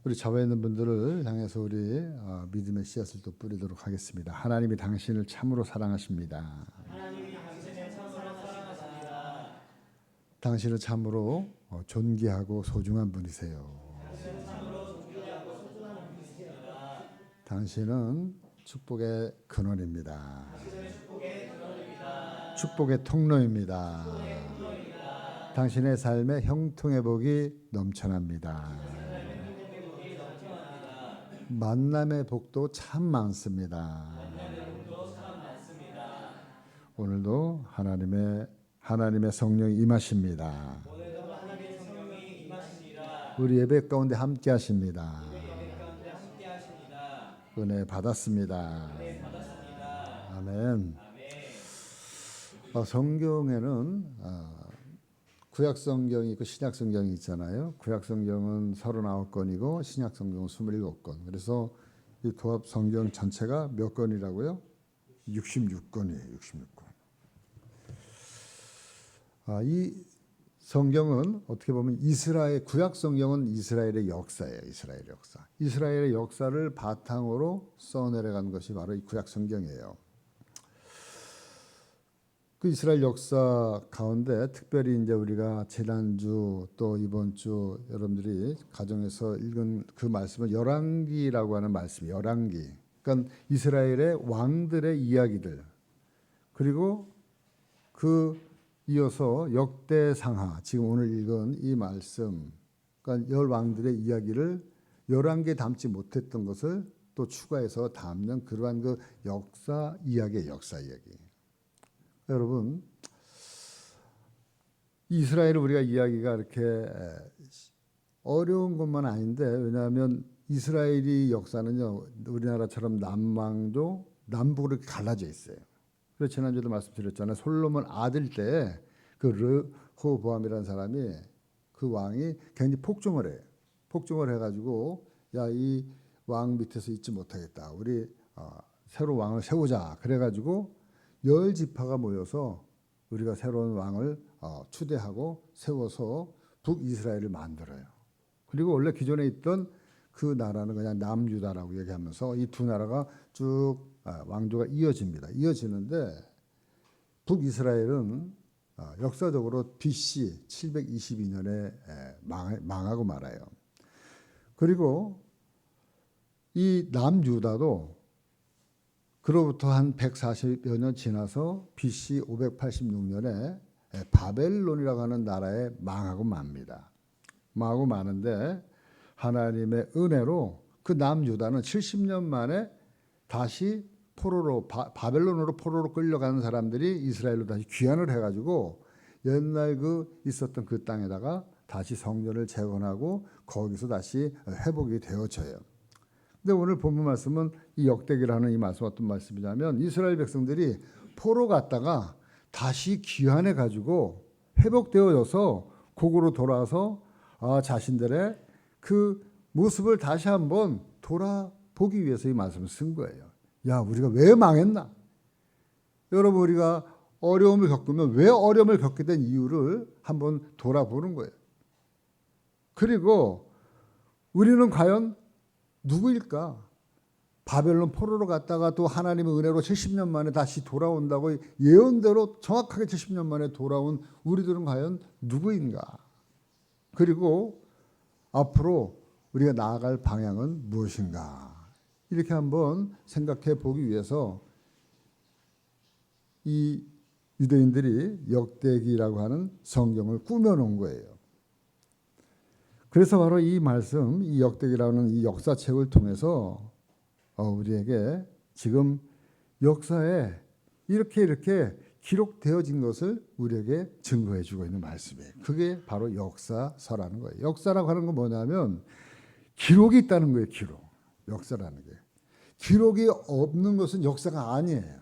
우리 좌우에 있는 분들을 향해서 우리 믿음의 씨앗을 또 뿌리도록 하겠습니다. 하나님이 당신을 참으로 사랑하십니다. 하나님이 당신을 참으로 사랑하십니다. 당신은 참으로 존귀하고 소중한 분이세요. 당신은 참으로 존귀하고 소중한 분이십니다. 당신은 축복의 근원입니다. 당신은 축복의 근원입니다. 축복의 통로입니다. 당신의 삶에 형통의 복이 넘쳐납니다. 만남의 복도 참 많습니다. 오늘도 하나님의 성령이 임하십니다. 우리 예배 가운데 함께 하십니다. 은혜 받았습니다. 아멘. 성경에는 구약 성경이 있고 신약 성경이 있잖아요. 구약 성경은 39권이고 신약 성경은 27권. 그래서 이 도합 성경 전체가 몇 권이라고요? 66권이에요. 66권. 이 성경은 어떻게 보면 구약 성경은 이스라엘의 역사예요. 이스라엘의 역사. 이스라엘의 역사를 바탕으로 써내려간 것이 바로 이 구약 성경이에요. 그 이스라엘 역사 가운데 특별히 이제 우리가 지난주 또 이번 주 여러분들이 가정에서 읽은 그 말씀은 열왕기라고 하는 말씀이에요. 열왕기. 그러니까 이스라엘의 왕들의 이야기들. 그리고 그 이어서 역대상하, 지금 오늘 읽은 이 말씀, 그러니까 열 왕들의 이야기를 열왕기에 담지 못했던 것을 또 추가해서 담는 그러한 그 역사 이야기예요. 역사 이야기. 여러분, 이스라엘을 우리가 이야기가 이렇게 어려운 것만 아닌데, 왜냐하면 이스라엘이 역사는요, 우리나라처럼 남북으로 갈라져 있어요. 그래서 지난주에도 말씀드렸잖아요. 솔로몬 아들 때 그 르호보암이라는 사람이 그 왕이 굉장히 폭정을 해요. 폭정을 해가지고 야, 이 왕 밑에서 있지 못하겠다. 우리 새로 왕을 세우자. 그래가지고 10지파가 모여서 우리가 새로운 왕을 추대하고 세워서 북이스라엘을 만들어요. 그리고 원래 기존에 있던 그 나라는 그냥 남유다라고 얘기하면서 이 두 나라가 쭉 왕조가 이어집니다. 이어지는데 북이스라엘은 역사적으로 BC 722년에 망하고 말아요. 그리고 이 남유다도 그로부터 한 140여 년 지나서 BC 586년에 바벨론이라고 하는 나라에 망하고 맙니다. 망하고 마는데 하나님의 은혜로 그 남유다는 70년 만에 다시 바벨론으로 포로로 끌려가는 사람들이 이스라엘로 다시 귀환을 해가지고 옛날 있었던 그 땅에다가 다시 성전을 재건하고 거기서 다시 회복이 되어져요. 근데 오늘 본문 말씀은 이 역대기라는 이 말씀 어떤 말씀이냐면 이스라엘 백성들이 포로 갔다가 다시 귀환해 가지고 회복되어져서 고국으로 돌아와서 자신들의 그 모습을 다시 한번 돌아보기 위해서 이 말씀을 쓴 거예요. 야, 우리가 왜 망했나? 여러분, 우리가 어려움을 겪으면 왜 어려움을 겪게 된 이유를 한번 돌아보는 거예요. 그리고 우리는 과연 누구일까? 바벨론 포로로 갔다가 또 하나님의 은혜로 70년 만에 다시 돌아온다고 예언대로 정확하게 70년 만에 돌아온 우리들은 과연 누구인가? 그리고 앞으로 우리가 나아갈 방향은 무엇인가? 이렇게 한번 생각해 보기 위해서 이 유대인들이 역대기라고 하는 성경을 꾸며놓은 거예요. 그래서 바로 이 말씀, 이 역대기라는 이 역사책을 통해서 우리에게 지금 역사에 이렇게 기록되어진 것을 우리에게 증거해 주고 있는 말씀이에요. 그게 바로 역사서라는 거예요. 역사라고 하는 건 뭐냐면 기록이 있다는 거예요. 기록. 역사라는 게. 기록이 없는 것은 역사가 아니에요.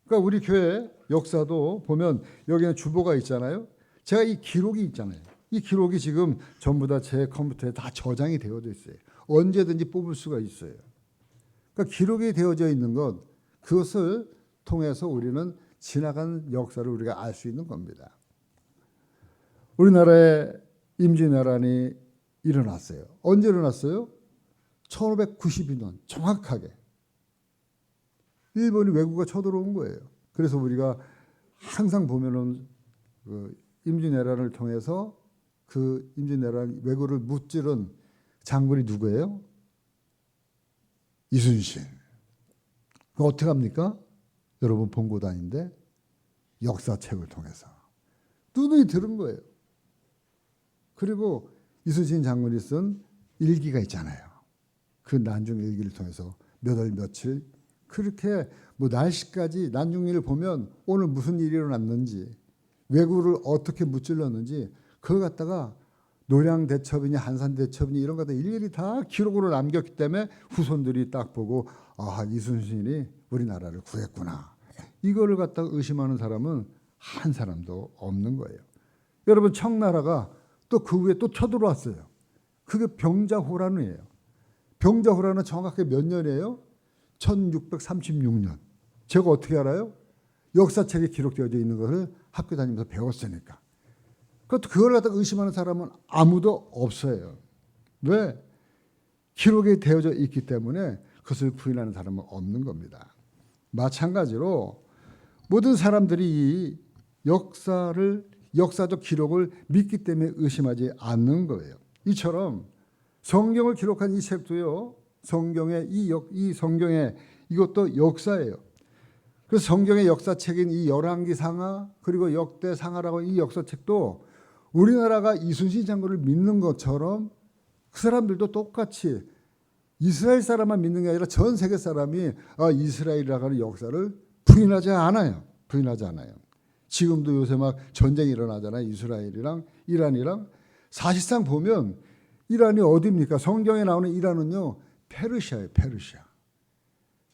그러니까 우리 교회 역사도 보면 여기는 주보가 있잖아요. 제가 이 기록이 있잖아요. 이 기록이 지금 전부 다 제 컴퓨터에 다 저장이 되어져 있어요. 언제든지 뽑을 수가 있어요. 그러니까 기록이 되어져 있는 것, 그것을 통해서 우리는 지나간 역사를 우리가 알 수 있는 겁니다. 우리나라에 임진왜란이 일어났어요. 언제 일어났어요? 1592년 정확하게 일본이 왜구가 쳐들어온 거예요. 그래서 우리가 항상 보면은 그 임진왜란을 통해서 그 임진왜란 왜구를 무찌른 장군이 누구예요? 이순신. 그거 어떻게 합니까? 여러분 본고 다닌데 역사책을 통해서 누누이 들은 거예요. 그리고 이순신 장군이 쓴 일기가 있잖아요. 그 난중 일기를 통해서 몇 월 며칠 그렇게 뭐 날씨까지 난중일을 보면 오늘 무슨 일이 일어났는지 왜구를 어떻게 무찔렀는지 그걸 갖다가 노량대첩이니 한산대첩이니 이런 것들 일일이 다 기록으로 남겼기 때문에 후손들이 딱 보고 아 이순신이 우리나라를 구했구나. 이거를 갖다가 의심하는 사람은 한 사람도 없는 거예요. 여러분 청나라가 또 그 후에 또 쳐들어왔어요. 그게 병자호란이에요. 병자호란은 정확하게 몇 년이에요? 1636년. 제가 어떻게 알아요? 역사책에 기록되어져 있는 것을 학교 다니면서 배웠으니까. 그걸 갖다 의심하는 사람은 아무도 없어요. 왜? 기록이 되어져 있기 때문에 그것을 부인하는 사람은 없는 겁니다. 마찬가지로 모든 사람들이 이 역사적 기록을 믿기 때문에 의심하지 않는 거예요. 이처럼 성경을 기록한 이 책도요. 이 성경의 이것도 역사예요. 그래서 성경의 역사책인 이 열왕기상하 그리고 역대상하라고 이 역사책도 우리나라가 이순신 장군을 믿는 것처럼 그 사람들도 똑같이 이스라엘 사람만 믿는 게 아니라 전 세계 사람이 이스라엘이라고 하는 역사를 부인하지 않아요. 지금도 요새 막 전쟁이 일어나잖아요. 이스라엘이랑 이란이랑. 사실상 보면 이란이 어디입니까? 성경에 나오는 이란은요. 페르시아예요.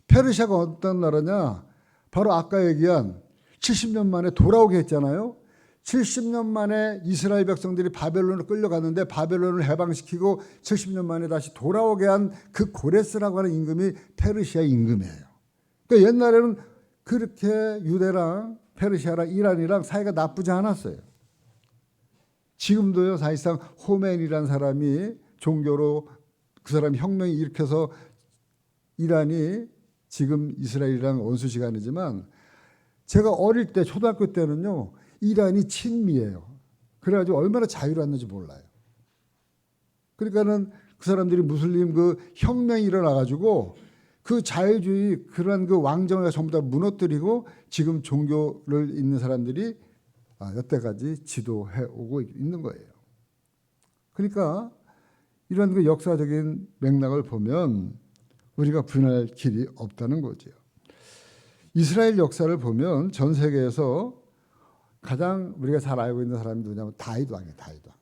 페르시아가 어떤 나라냐? 바로 아까 얘기한 70년 만에 돌아오게 했잖아요. 70년 만에 이스라엘 백성들이 바벨론으로 끌려갔는데 바벨론을 해방시키고 70년 만에 다시 돌아오게 한 그 고레스라고 하는 임금이 페르시아 임금이에요. 그러니까 옛날에는 그렇게 유대랑 페르시아랑 이란이랑 사이가 나쁘지 않았어요. 지금도요 사실상 호메인이라는 사람이 종교로 그 사람이 혁명이 일으켜서 이란이 지금 이스라엘이랑 원수 시간이지만 제가 어릴 때 초등학교 때는요 이란이 친미예요. 그래가지고 얼마나 자유로웠는지 몰라요. 그러니까는 그 사람들이 무슬림 그 혁명이 일어나가지고 그 자유주의 그런 그 왕정을 전부 다 무너뜨리고 지금 종교를 있는 사람들이 여태까지 지도해 오고 있는 거예요. 그러니까 이런 그 역사적인 맥락을 보면 우리가 부인할 길이 없다는 거죠. 이스라엘 역사를 보면 전 세계에서 가장 우리가 잘 알고 있는 사람이 누구냐면 다윗 왕이에요. 다윗 왕.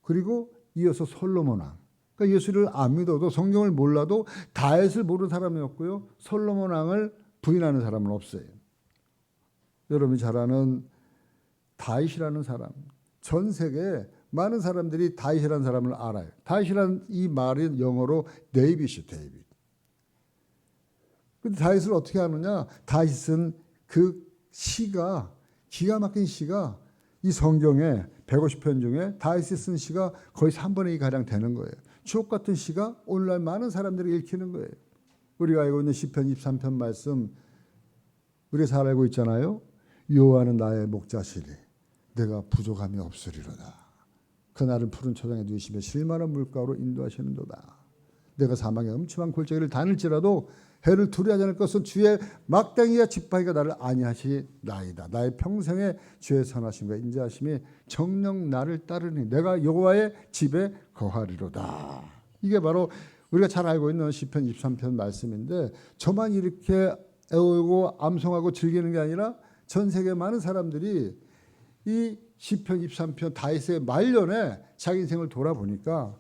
그리고 이어서 솔로몬 왕. 그러니까 예수를 안 믿어도 성경을 몰라도 다윗을 모르는 사람이 없고요. 솔로몬 왕을 부인하는 사람은 없어요. 여러분이 잘 아는 다윗이라는 사람. 전 세계에 많은 사람들이 다윗이라는 사람을 알아요. 다윗이라는 이 말은 영어로 데이빗이에요. 데이빗. 근데 다윗을 어떻게 아느냐? 다윗은 그 시가 기가 막힌 시가 이 성경에 150편 중에 다윗이 쓴 시가 거의 3분의 2 가량 되는 거예요. 주옥 같은 시가 오늘날 많은 사람들이 읽히는 거예요. 우리가 알고 있는 시편 23편 말씀 우리가 잘 알고 있잖아요. 여호와는 나의 목자시니 내가 부족함이 없으리로다. 그날은 푸른 초장에 누이시며 실만한 물가로 인도하시는도다. 내가 사망의 음침한 골짜기를 다닐지라도 해를 두려워하지 않을 것은 주의 막대기와 지팡이가 나를 안위하시나이다. 나의 평생에 주의 선하심과 인자하심이 정녕 나를 따르니 내가 여호와의 집에 거하리로다. 이게 바로 우리가 잘 알고 있는 시편 23편 말씀인데 저만 이렇게 애우고 암송하고 즐기는 게 아니라 전 세계 많은 사람들이 이 시편 23편 다윗의 말년에 자기 인생을 돌아보니까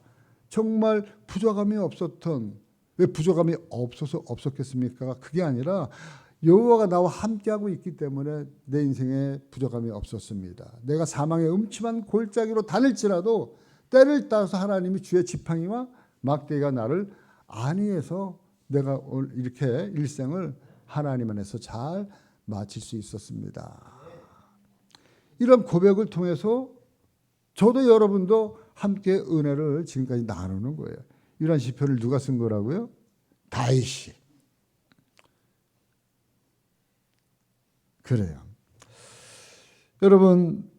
정말 부족함이 없었던 왜 부족함이 없었겠습니까? 그게 아니라 여호와가 나와 함께하고 있기 때문에 내 인생에 부족함이 없었습니다. 내가 사망의 음침한 골짜기로 다닐지라도 때를 따라서 하나님이 주의 지팡이와 막대기가 나를 안위해서 내가 이렇게 일생을 하나님 안에서 잘 마칠 수 있었습니다. 이런 고백을 통해서 저도 여러분도 함께 은혜를 지금까지 나누는 거예요. 이런 시편을 누가 쓴 거라고요? 다윗이. 그래요. 여러분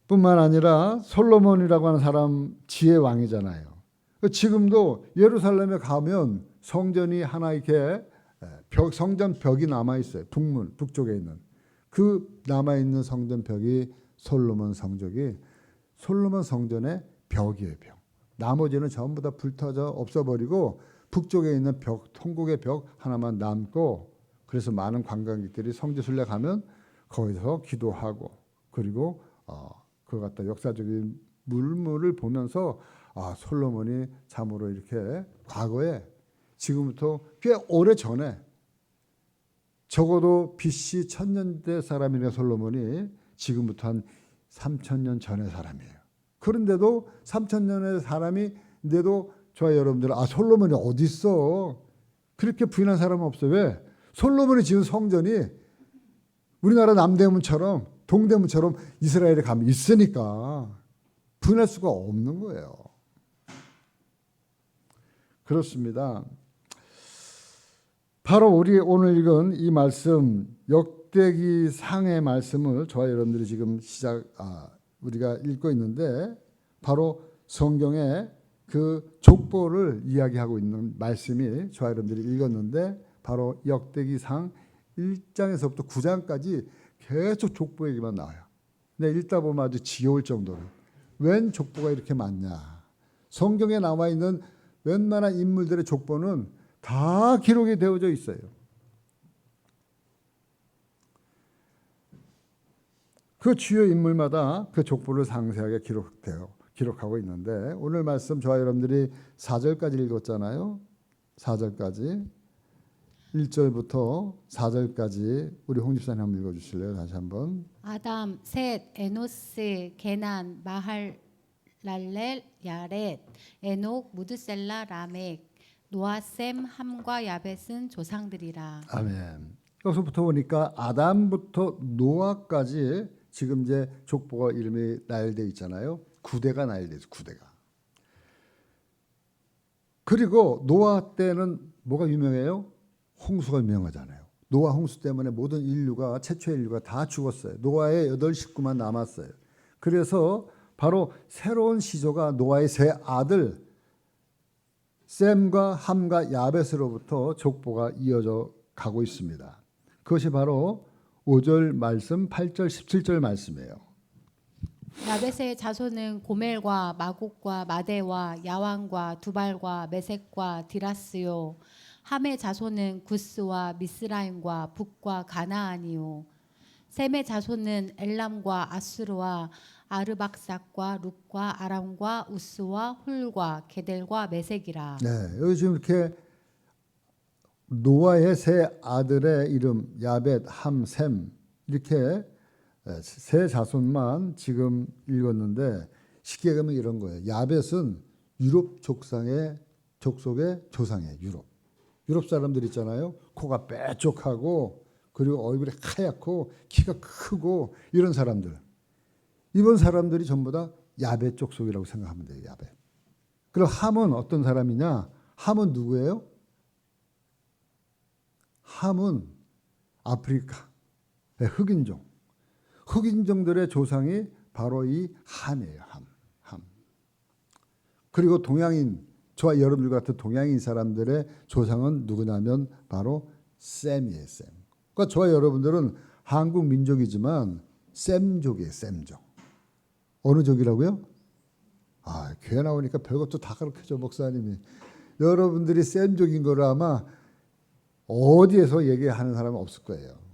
뿐만 아니라 솔로몬이라고 하는 사람 지혜 왕이잖아요. 지금도 예루살렘에 가면 성전이 하나 이렇게 성전 벽이 남아 있어요. 북문 북쪽에 있는 그 남아 있는 성전 벽이 솔로몬 성전의 벽이에요. 벽. 나머지는 전부 다 불타져 없어버리고 북쪽에 있는 벽, 통곡의 벽 하나만 남고, 그래서 많은 관광객들이 성지순례 가면 거기서 기도하고, 그리고 그걸 갖다 역사적인 물물을 보면서 솔로몬이 참으로 이렇게 과거에 지금부터 꽤 오래 전에, 적어도 BC 1000년대 사람이네 솔로몬이, 지금부터 한 3000년 전의 사람이에요. 그런데도 3000년의 사람인데도 저와 여러분들 솔로몬이 어디 있어? 그렇게 부인한 사람은 없어요. 왜? 솔로몬이 지은 성전이 우리나라 남대문처럼 동대문처럼 이스라엘에 가면 있으니까 부인할 수가 없는 거예요. 그렇습니다. 바로 우리 오늘 읽은 이 말씀, 역대기 상의 말씀을 저와 여러분들이 지금 우리가 읽고 있는데, 바로 성경의 그 족보를 이야기하고 있는 말씀이 저와 여러분들이 읽었는데, 바로 역대기상 1장에서부터 9장까지 계속 족보 얘기만 나와요. 근데 읽다 보면 아주 지겨울 정도로 웬 족보가 이렇게 많냐. 성경에 나와 있는 웬만한 인물들의 족보는 다 기록이 되어져 있어요. 그 주요 인물마다 그 족보를 상세하게 기록하고 있는데, 오늘 말씀 저와 여러분들이 4절까지 읽었잖아요. 4절까지 1절부터 4절까지 우리 홍 집사님 한번 읽어주실래요? 다시 한번. 아담, 셋, 에노스, 게난, 마할랄렐, 야렛, 에녹, 무드셀라, 라멕, 노아셈, 함과 야벳은 조상들이라. 아멘. 여기서부터 보니까 아담부터 노아까지 지금 이제 족보가 이름이 나열되어 있잖아요. 9대가 나열되어 있어요. 9대가. 그리고 노아 때는 뭐가 유명해요? 홍수가 유명하잖아요. 노아 홍수 때문에 모든 인류가, 최초의 인류가 다 죽었어요. 노아의 8 식구만 남았어요. 그래서 바로 새로운 시조가 노아의 세 아들 셈과 함과 야벳으로부터 족보가 이어져 가고 있습니다. 그것이 바로 5절 말씀, 8절, 17절 말씀이에요. 야벳의 자손은 고멜과 마곡과 마대와 야왕과 두발과 메색과 디라스요. 함의 자손은 구스와 미스라임과 북과 가나안이요. 셈의 자손은 엘람과 아수르와 아르박삭과 룩과 아람과 우스와 훌과 게델과 메색이라. 네, 여기 지금 이렇게 노아의 세 아들의 이름 야벳, 함, 셈 이렇게 세 자손만 지금 읽었는데, 쉽게 가면 이런 거예요. 야벳은 유럽 족속의 조상이에요. 유럽 사람들 있잖아요. 코가 빼쪽하고 그리고 얼굴이 하얗고 키가 크고 이런 사람들. 이번 사람들이 전부 다 야벳 족속이라고 생각하면 돼요. 야벳. 그리고 함은 어떤 사람이냐? 함은 누구예요? 함은 아프리카 흑인종. 흑인종들의 조상이 바로 이 함이에요. 함. 그리고 동양인, 저와 여러분들 같은 동양인 사람들의 조상은 누구냐면 바로 셈이에요. 셈. 그러니까 저와 여러분들은 한국 민족이지만 셈족이에요. 셈족. 어느 족이라고요? 교회 나오니까 별것도 다 가르쳐줘 목사님이. 여러분들이 셈족인 거를 아마 어디에서 얘기하는 사람은 없을 거예요.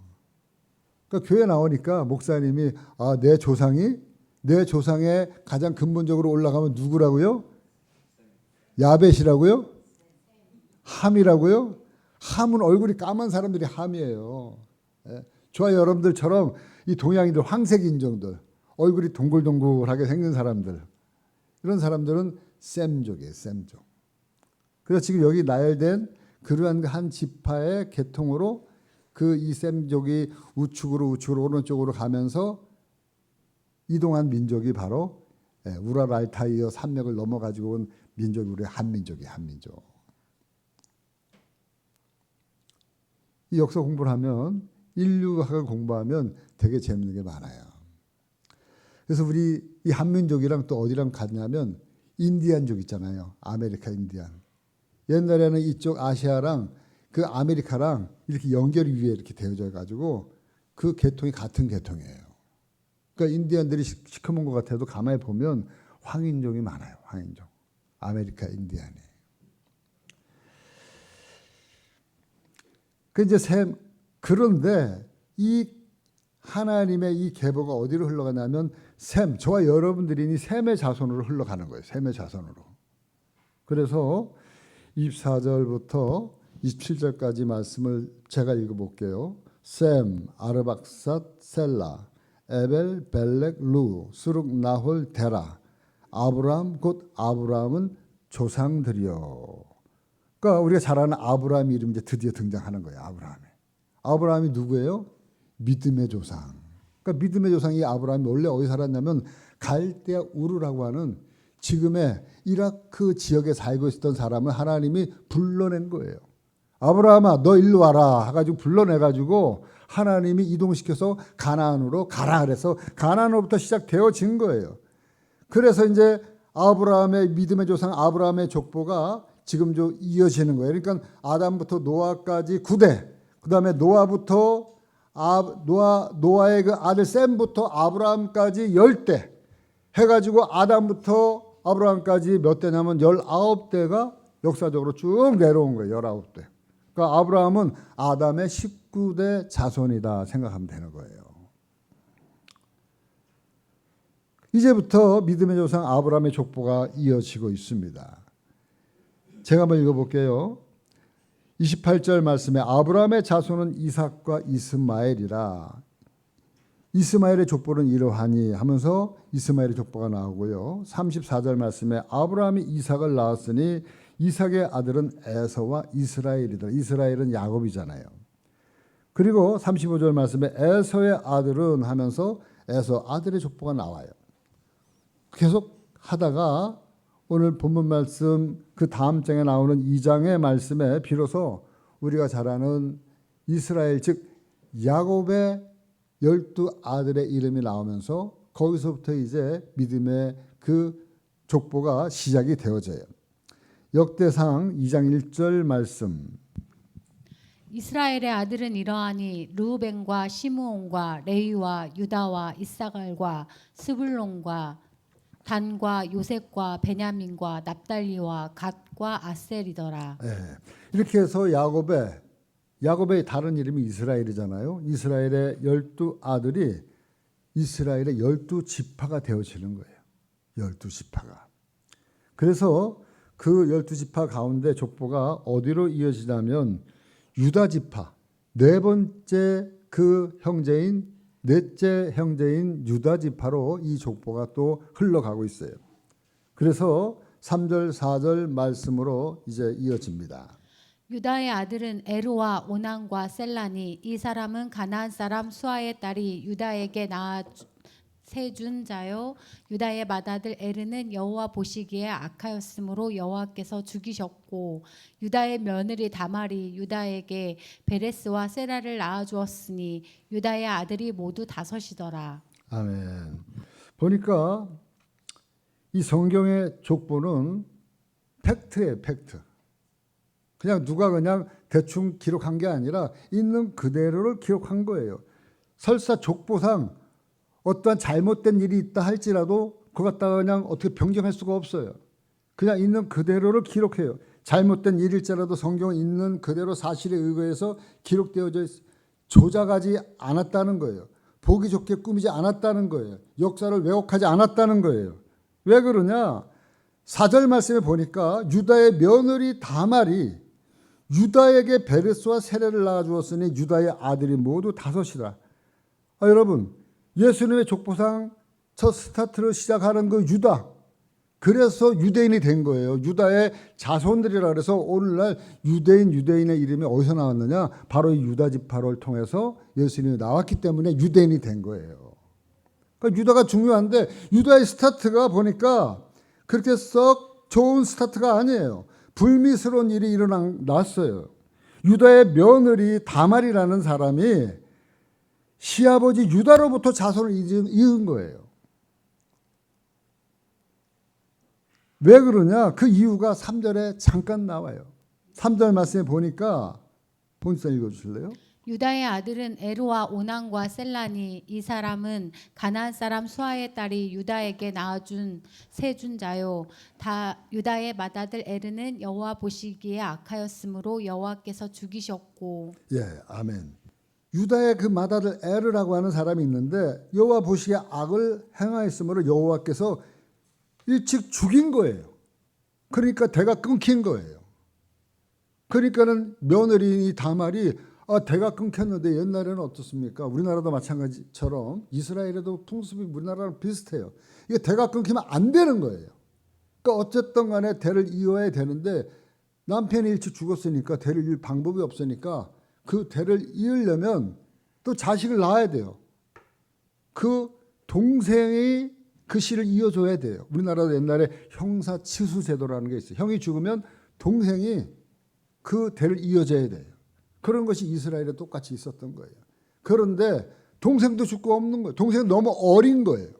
그러니까 교회 나오니까 목사님이 내 조상에 가장 근본적으로 올라가면 누구라고요? 야벳이라고요? 함이라고요? 함은 얼굴이 까만 사람들이 함이에요. 저와 여러분들처럼 이 동양인들, 황색 인종들, 얼굴이 동글동글하게 생긴 사람들, 이런 사람들은 셈족이에요. 셈족. 그래서 지금 여기 나열된 그러한 한 지파의 계통으로 그 이 셈족이 우측으로 오른쪽으로 가면서 이동한 민족이 바로 우랄 알타이어 산맥을 넘어가지고 온 민족이 우리 한민족이에요. 한민족. 이 역사 공부를 하면 인류학을 공부하면 되게 재밌는 게 많아요. 그래서 우리 이 한민족이랑 또 어디랑 같냐면 인디안족 있잖아요. 아메리카 인디안. 옛날에는 이쪽 아시아랑 그 아메리카랑 이렇게 연결이 위에 이렇게 되어져 가지고 그 계통이 같은 계통이에요. 그러니까 인디안들이 시커먼 것 같아도 가만히 보면 황인종이 많아요. 황인종. 아메리카 인디안이. 그 이제 그런데 이 하나님의 이 계보가 어디로 흘러가냐면 셈, 저와 여러분들이 셈의 자손으로 흘러가는 거예요. 셈의 자손으로. 그래서 24절부터 27절까지 말씀을 제가 읽어볼게요. 셈, 아르박삿, 셀라, 에벨, 벨렉, 루, 수룩, 나홀, 데라. 아브라함 곧 아브라함은 조상들이요. 그러니까 우리가 잘 아는 아브라함 이름이 이제 드디어 등장하는 거예요. 아브라함이 누구예요? 믿음의 조상. 그러니까 믿음의 조상이 아브라함이 원래 어디 살았냐면 갈대아 우르라고 하는 지금의 이라크 지역에 살고 있었던 사람을 하나님이 불러낸 거예요. 아브라함아 너 일로 와라 해가지고 불러내가지고 하나님이 이동시켜서 가나안으로 가라 그래서 가나안으로부터 시작되어진 거예요. 그래서 이제 아브라함의 믿음의 조상 아브라함의 족보가 지금 좀 이어지는 거예요. 그러니까 아담부터 노아까지 9대, 그 다음에 노아부터 노아의 그 아들 셈부터 아브라함까지 10대 해가지고 아담부터 아브라함까지 몇 대냐면 19대가 역사적으로 쭉 내려온 거예요. 19대. 그러니까 아브라함은 아담의 19대 자손이다 생각하면 되는 거예요. 이제부터 믿음의 조상 아브라함의 족보가 이어지고 있습니다. 제가 한번 읽어볼게요. 28절 말씀에 아브라함의 자손은 이삭과 이스마엘이라. 이스마엘의 족보는 이러하니 하면서 이스마엘의 족보가 나오고요. 34절 말씀에 아브라함이 이삭을 낳았으니 이삭의 아들은 에서와 이스라엘이다. 이스라엘은 야곱이잖아요. 그리고 35절 말씀에 에서의 아들은 하면서 에서 아들의 족보가 나와요. 계속 하다가 오늘 본문 말씀 그 다음 장에 나오는 2장의 말씀에 비로소 우리가 잘 아는 이스라엘 즉 야곱의 12아들의 이름이 나오면서 거기서부터 이제 믿음의 그 족보가 시작이 되어져요. 역대상 2장 1절 말씀. 이스라엘의 아들은 이러하니 르우벤과 시므온과 레위와 유다와 이사갈과 스불론과 단과 요셉과 베냐민과 납달리와 갓과 아셀이더라. 네. 이렇게 해서 야곱의 다른 이름이 이스라엘이잖아요. 이스라엘의 12아들이 이스라엘의 12지파가 되어지는 거예요. 12지파가. 그래서 그 12지파 가운데 족보가 어디로 이어지냐면 유다지파, 네 번째 그 형제인 넷째 형제인 유다지파로 이 족보가 또 흘러가고 있어요. 그래서 3절 4절 말씀으로 이제 이어집니다. 유다의 아들은 에르와 오난과 셀라니 이 사람은 가나안 사람 수아의 딸이 유다에게 낳아 세준 자요. 유다의 맏아들 에르는 여호와 보시기에 악하였으므로 여호와께서 죽이셨고 유다의 며느리 다말이 유다에게 베레스와 세라를 낳아 주었으니 유다의 아들이 모두 5이더라. 아멘. 보니까 이 성경의 족보는 팩트예요, 팩트. 그냥 누가 그냥 대충 기록한 게 아니라 있는 그대로를 기록한 거예요. 설사 족보상 어떠한 잘못된 일이 있다 할지라도 그거 갖다가 그냥 어떻게 변경할 수가 없어요. 그냥 있는 그대로를 기록해요. 잘못된 일일지라도 성경은 있는 그대로 사실에 의거해서 기록되어져 조작하지 않았다는 거예요. 보기 좋게 꾸미지 않았다는 거예요. 역사를 왜곡하지 않았다는 거예요. 왜 그러냐? 4절 말씀에 보니까 유다의 며느리 다말이 유다에게 베레스와 세레를 낳아주었으니 유다의 아들이 모두 5이라. 여러분 예수님의 족보상 첫 스타트를 시작하는 그 유다, 그래서 유대인이 된 거예요. 유다의 자손들이라 그래서 오늘날 유대인의 이름이 어디서 나왔느냐? 바로 이 유다 지파를 통해서 예수님이 나왔기 때문에 유대인이 된 거예요. 그러니까 유다가 중요한데 유다의 스타트가 보니까 그렇게 썩 좋은 스타트가 아니에요. 불미스러운 일이 일어났어요. 유다의 며느리 다말이라는 사람이 시아버지 유다로부터 자손을 이은 거예요. 왜 그러냐? 그 이유가 3절에 잠깐 나와요. 3절 말씀에 보니까 본선 읽어주실래요? 유다의 아들은 에르와 오난과 셀라니 이 사람은 가나안 사람 수아의 딸이 유다에게 낳아준 세준 자요 다 유다의 맏아들 에르는 여호와 보시기에 악하였으므로 여호와께서 죽이셨고. 예, 아멘. 유다의 그 맏아들 에르라고 하는 사람이 있는데 여호와 보시기에 악을 행하였으므로 여호와께서 일찍 죽인 거예요. 그러니까 대가 끊긴 거예요. 그러니까는 며느리 다말이 대가 끊겼는데 옛날에는 어떻습니까? 우리나라도 마찬가지처럼 이스라엘에도 풍습이 우리나라랑 비슷해요. 이게 대가 끊기면 안 되는 거예요. 그러니까 어쨌든 간에 대를 이어야 되는데 남편이 일찍 죽었으니까 대를 이을 방법이 없으니까 그 대를 이으려면 또 자식을 낳아야 돼요. 그 동생이 그 씨를 이어줘야 돼요. 우리나라도 옛날에 형사치수 제도라는 게 있어요. 형이 죽으면 동생이 그 대를 이어줘야 돼요. 그런 것이 이스라엘에 똑같이 있었던 거예요. 그런데 동생도 죽고 없는 거예요. 동생은 너무 어린 거예요.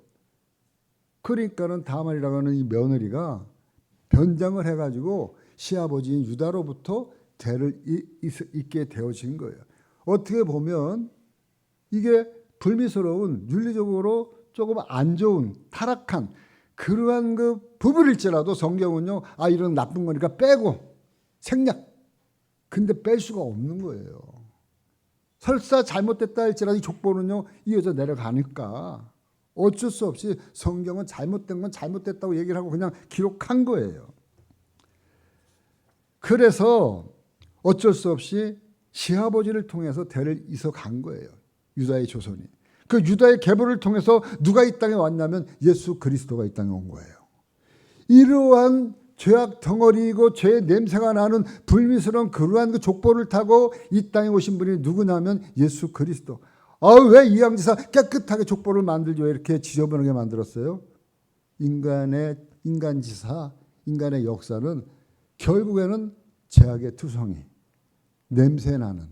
그러니까는 다말이라고 하는 이 며느리가 변장을 해가지고 시아버지인 유다로부터 대를 잇게 되어진 거예요. 어떻게 보면 이게 불미스러운 윤리적으로 조금 안 좋은 타락한 그러한 그 부부일지라도 성경은요, 이런 나쁜 거니까 빼고 생략. 근데 뺄 수가 없는 거예요. 설사 잘못됐다 할지라도 이 족보는요, 이어져 내려가니까 어쩔 수 없이 성경은 잘못된 건 잘못됐다고 얘기를 하고 그냥 기록한 거예요. 그래서 어쩔 수 없이 시아버지를 통해서 대를 이어간 거예요. 유다의 조선이. 그 유다의 계보를 통해서 누가 이 땅에 왔냐면 예수 그리스도가 이 땅에 온 거예요. 이러한 죄악 덩어리이고 죄의 냄새가 나는 불미스러운 그러한 그 족보를 타고 이 땅에 오신 분이 누구냐면 예수 그리스도. 왜 이양지사 깨끗하게 족보를 만들죠? 이렇게 지저분하게 만들었어요. 인간지사, 인간의 역사는 결국에는 죄악의 투성이, 냄새나는,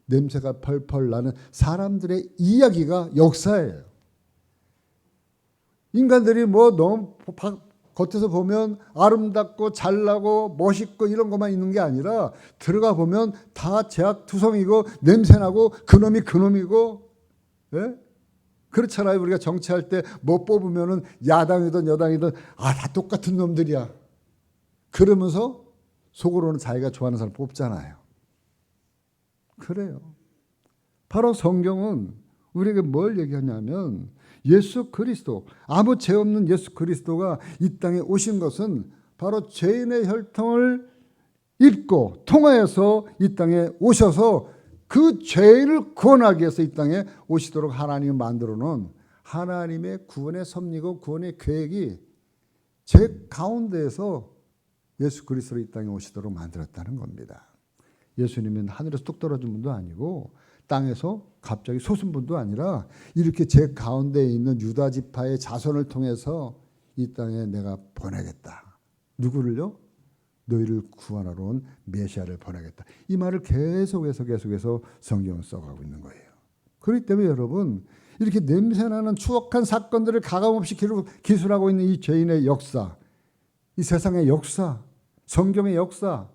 냄새가 펄펄 나는 사람들의 이야기가 역사예요. 인간들이 뭐 너무 겉에서 보면 아름답고 잘나고 멋있고 이런 것만 있는 게 아니라 들어가 보면 다 죄악투성이고 냄새나고 그놈이 그놈이고. 예? 그렇잖아요. 우리가 정치할 때 뭐 뽑으면은 야당이든 여당이든 다 똑같은 놈들이야. 그러면서 속으로는 자기가 좋아하는 사람 뽑잖아요. 그래요. 바로 성경은 우리에게 뭘 얘기하냐면 예수 그리스도, 아무 죄 없는 예수 그리스도가 이 땅에 오신 것은 바로 죄인의 혈통을 입고 통하여서 이 땅에 오셔서 그 죄인을 구원하기 위해서 이 땅에 오시도록 하나님이 만들어 놓은 하나님의 구원의 섭리고 구원의 계획이 죄 가운데에서 예수 그리스도로 이 땅에 오시도록 만들었다는 겁니다. 예수님은 하늘에서 뚝 떨어진 분도 아니고 땅에서 갑자기 솟은 분도 아니라 이렇게 제 가운데에 있는 유다 지파의 자손을 통해서 이 땅에 내가 보내겠다. 누구를요? 너희를 구원하러 온 메시아를 보내겠다. 이 말을 계속해서 성경은 써가고 있는 거예요. 그렇기 때문에 여러분, 이렇게 냄새나는 추억한 사건들을 가감없이 기술하고 있는 이 죄인의 역사, 이 세상의 역사, 성경의 역사,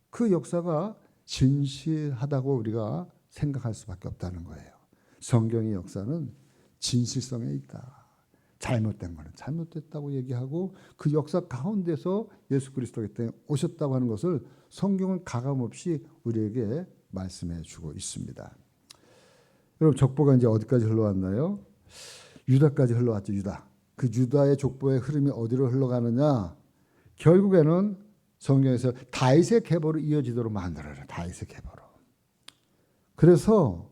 그 역사가 진실하다고 우리가 생각할 수밖에 없다는 거예요. 성경의 역사는 진실성에 있다. 잘못된 거는 잘못됐다고 얘기하고 그 역사 가운데서 예수 그리스도가 오셨다고 하는 것을 성경은 가감없이 우리에게 말씀해 주고 있습니다. 여러분, 족보가 이제 어디까지 흘러왔나요? 유다까지 흘러왔죠. 유다. 그 유다의 족보의 흐름이 어디로 흘러가느냐? 결국에는 성경에서 다윗의 계보로 이어지도록 만들어요. 다윗의 계보로. 그래서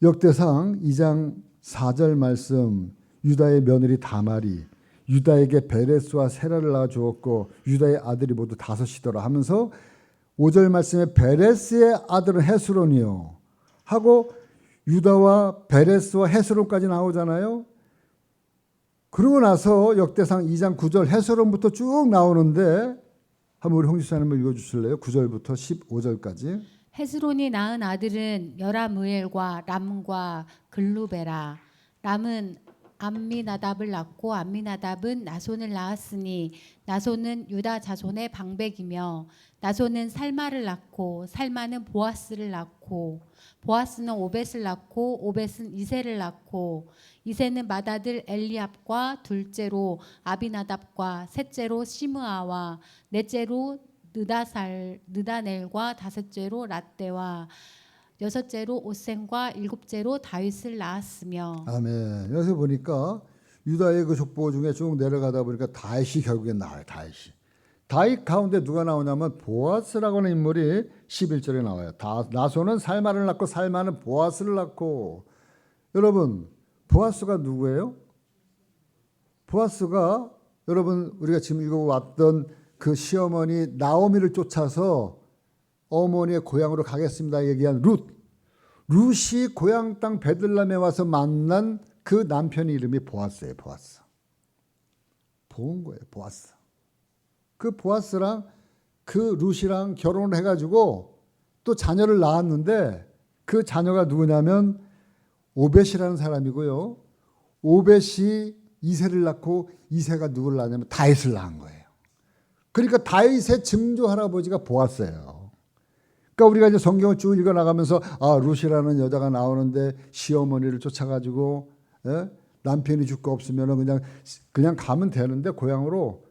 역대상 2장 4절 말씀, 유다의 며느리 다말이 유다에게 베레스와 세라를 낳아 주었고 유다의 아들이 모두 5이더라 하면서 5절 말씀에 베레스의 아들은 헤스론이요 하고 유다와 베레스와 헤스론까지 나오잖아요. 그러고 나서 역대상 2장 9절 헤스론부터 쭉 나오는데 한번 우리 홍지사님을 읽어주실래요? 9절부터 15절까지. 헤스론이 낳은 아들은 여라무엘과 람과 글루베라. 람은 암미나답을 낳고 암미나답은 나손을 낳았으니 나손은 유다 자손의 방백이며 나손은 살마를 낳고 살마는 보아스를 낳고 보아스는 오벳을 낳고 오벳은 이세를 낳고 이세는 맏아들 엘리압과 둘째로 아비나답과 셋째로 시므아와 넷째로 느다넬과 다섯째로 랏대와 여섯째로 오센과 일곱째로 다윗을 낳았으며. 아멘. 여기서 보니까 유다의 그 족보 중에 쭉 내려가다 보니까 다윗이 결국엔 나와요. 다윗 가운데 누가 나오냐면 보아스라고 하는 인물이 11절에 나와요. 나손은 살마를 낳고 살마는 보아스를 낳고. 여러분 보아스가 누구예요? 보아스가 여러분 우리가 지금 읽어왔던 그 시어머니 나오미를 쫓아서 어머니의 고향으로 가겠습니다 얘기한 룻이 고향 땅 베들레헴에 와서 만난 그 남편의 이름이 보아스예요. 보은 거예요. 보아스. 그 보아스랑 그 룻이랑 결혼을 해가지고 또 자녀를 낳았는데 그 자녀가 누구냐면 오벳이라는 사람이고요. 오벳이 이세를 낳고 이세가 누구를 낳냐면 다윗을 낳은 거예요. 그러니까 다윗의 증조 할아버지가 보았어요. 그러니까 우리가 이제 성경을 쭉 읽어 나가면서 룻이라는 여자가 나오는데 시어머니를 쫓아가지고 남편이 죽고 없으면 그냥 가면 되는데 고향으로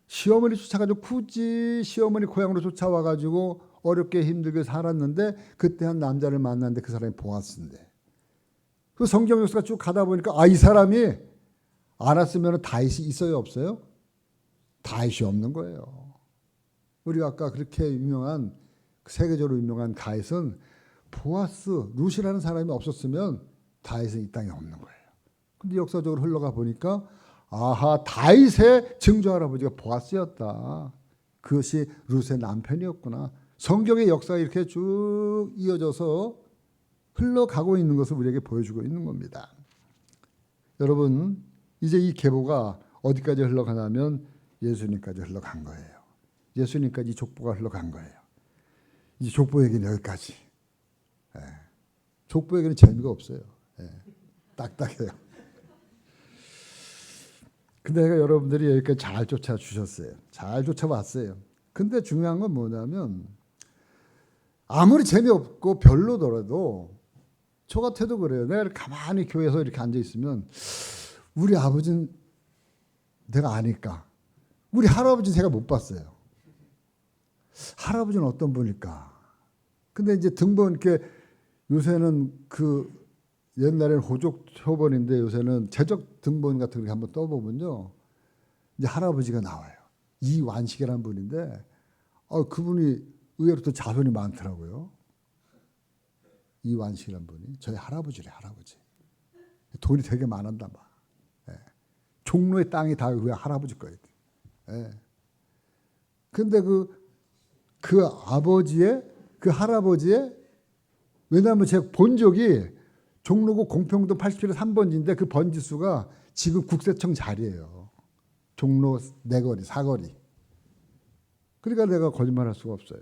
시어머니 쫓아가지고 굳이 시어머니 고향으로 쫓아와가지고 어렵게 힘들게 살았는데 그때 한 남자를 만났는데 그 사람이 보았는데 그 성경 역사가 쭉 가다 보니까 이 사람이 안 왔으면 다윗이 있어요 없어요? 다윗이 없는 거예요. 우리가 아까 그렇게 유명한 세계적으로 유명한 다윗은 보아스 룻이라는 사람이 없었으면 다윗은 이 땅에 없는 거예요. 근데 역사적으로 흘러가 보니까 다윗의 증조 할아버지가 보아스였다. 그것이 룻의 남편이었구나. 성경의 역사가 이렇게 쭉 이어져서 흘러가고 있는 것을 우리에게 보여주고 있는 겁니다. 여러분 이제 이 계보가 어디까지 흘러가냐면 예수님까지 흘러간 거예요. 예수님까지 족보가 흘러간 거예요. 이제 족보 얘기는 여기까지. 족보 얘기는 재미가 없어요. 딱딱해요. 근데 내가 여러분들이 여기까지 잘 쫓아주셨어요. 잘 쫓아왔어요. 근데 중요한 건 뭐냐면 아무리 재미없고 별로더라도 저 같아도 그래요. 내가 가만히 교회에서 이렇게 앉아있으면 우리 아버지는 내가 아니까. 우리 할아버지는 제가 못 봤어요. 할아버지는 어떤 분일까? 근데 이제 등본 이렇게 요새는 그 옛날에는 호족 표본인데 요새는 제적 등본 같은 거 한번 떠보면요. 이제 할아버지가 나와요. 이완식이라는 분인데 그분이 의외로 또 자손이 많더라고요. 이완식이라는 분이 저희 할아버지래 할아버지. 돈이 되게 많았나 봐. 종로의 땅이 다 그 할아버지 거예요. 근데 그 아버지의 그 할아버지의 왜냐하면 제가 본 적이 종로구 공평동 87호 3번지인데 그 번지수가 지금 국세청 자리예요. 종로 4거리 4거리. 그러니까 내가 거짓말할 수가 없어요.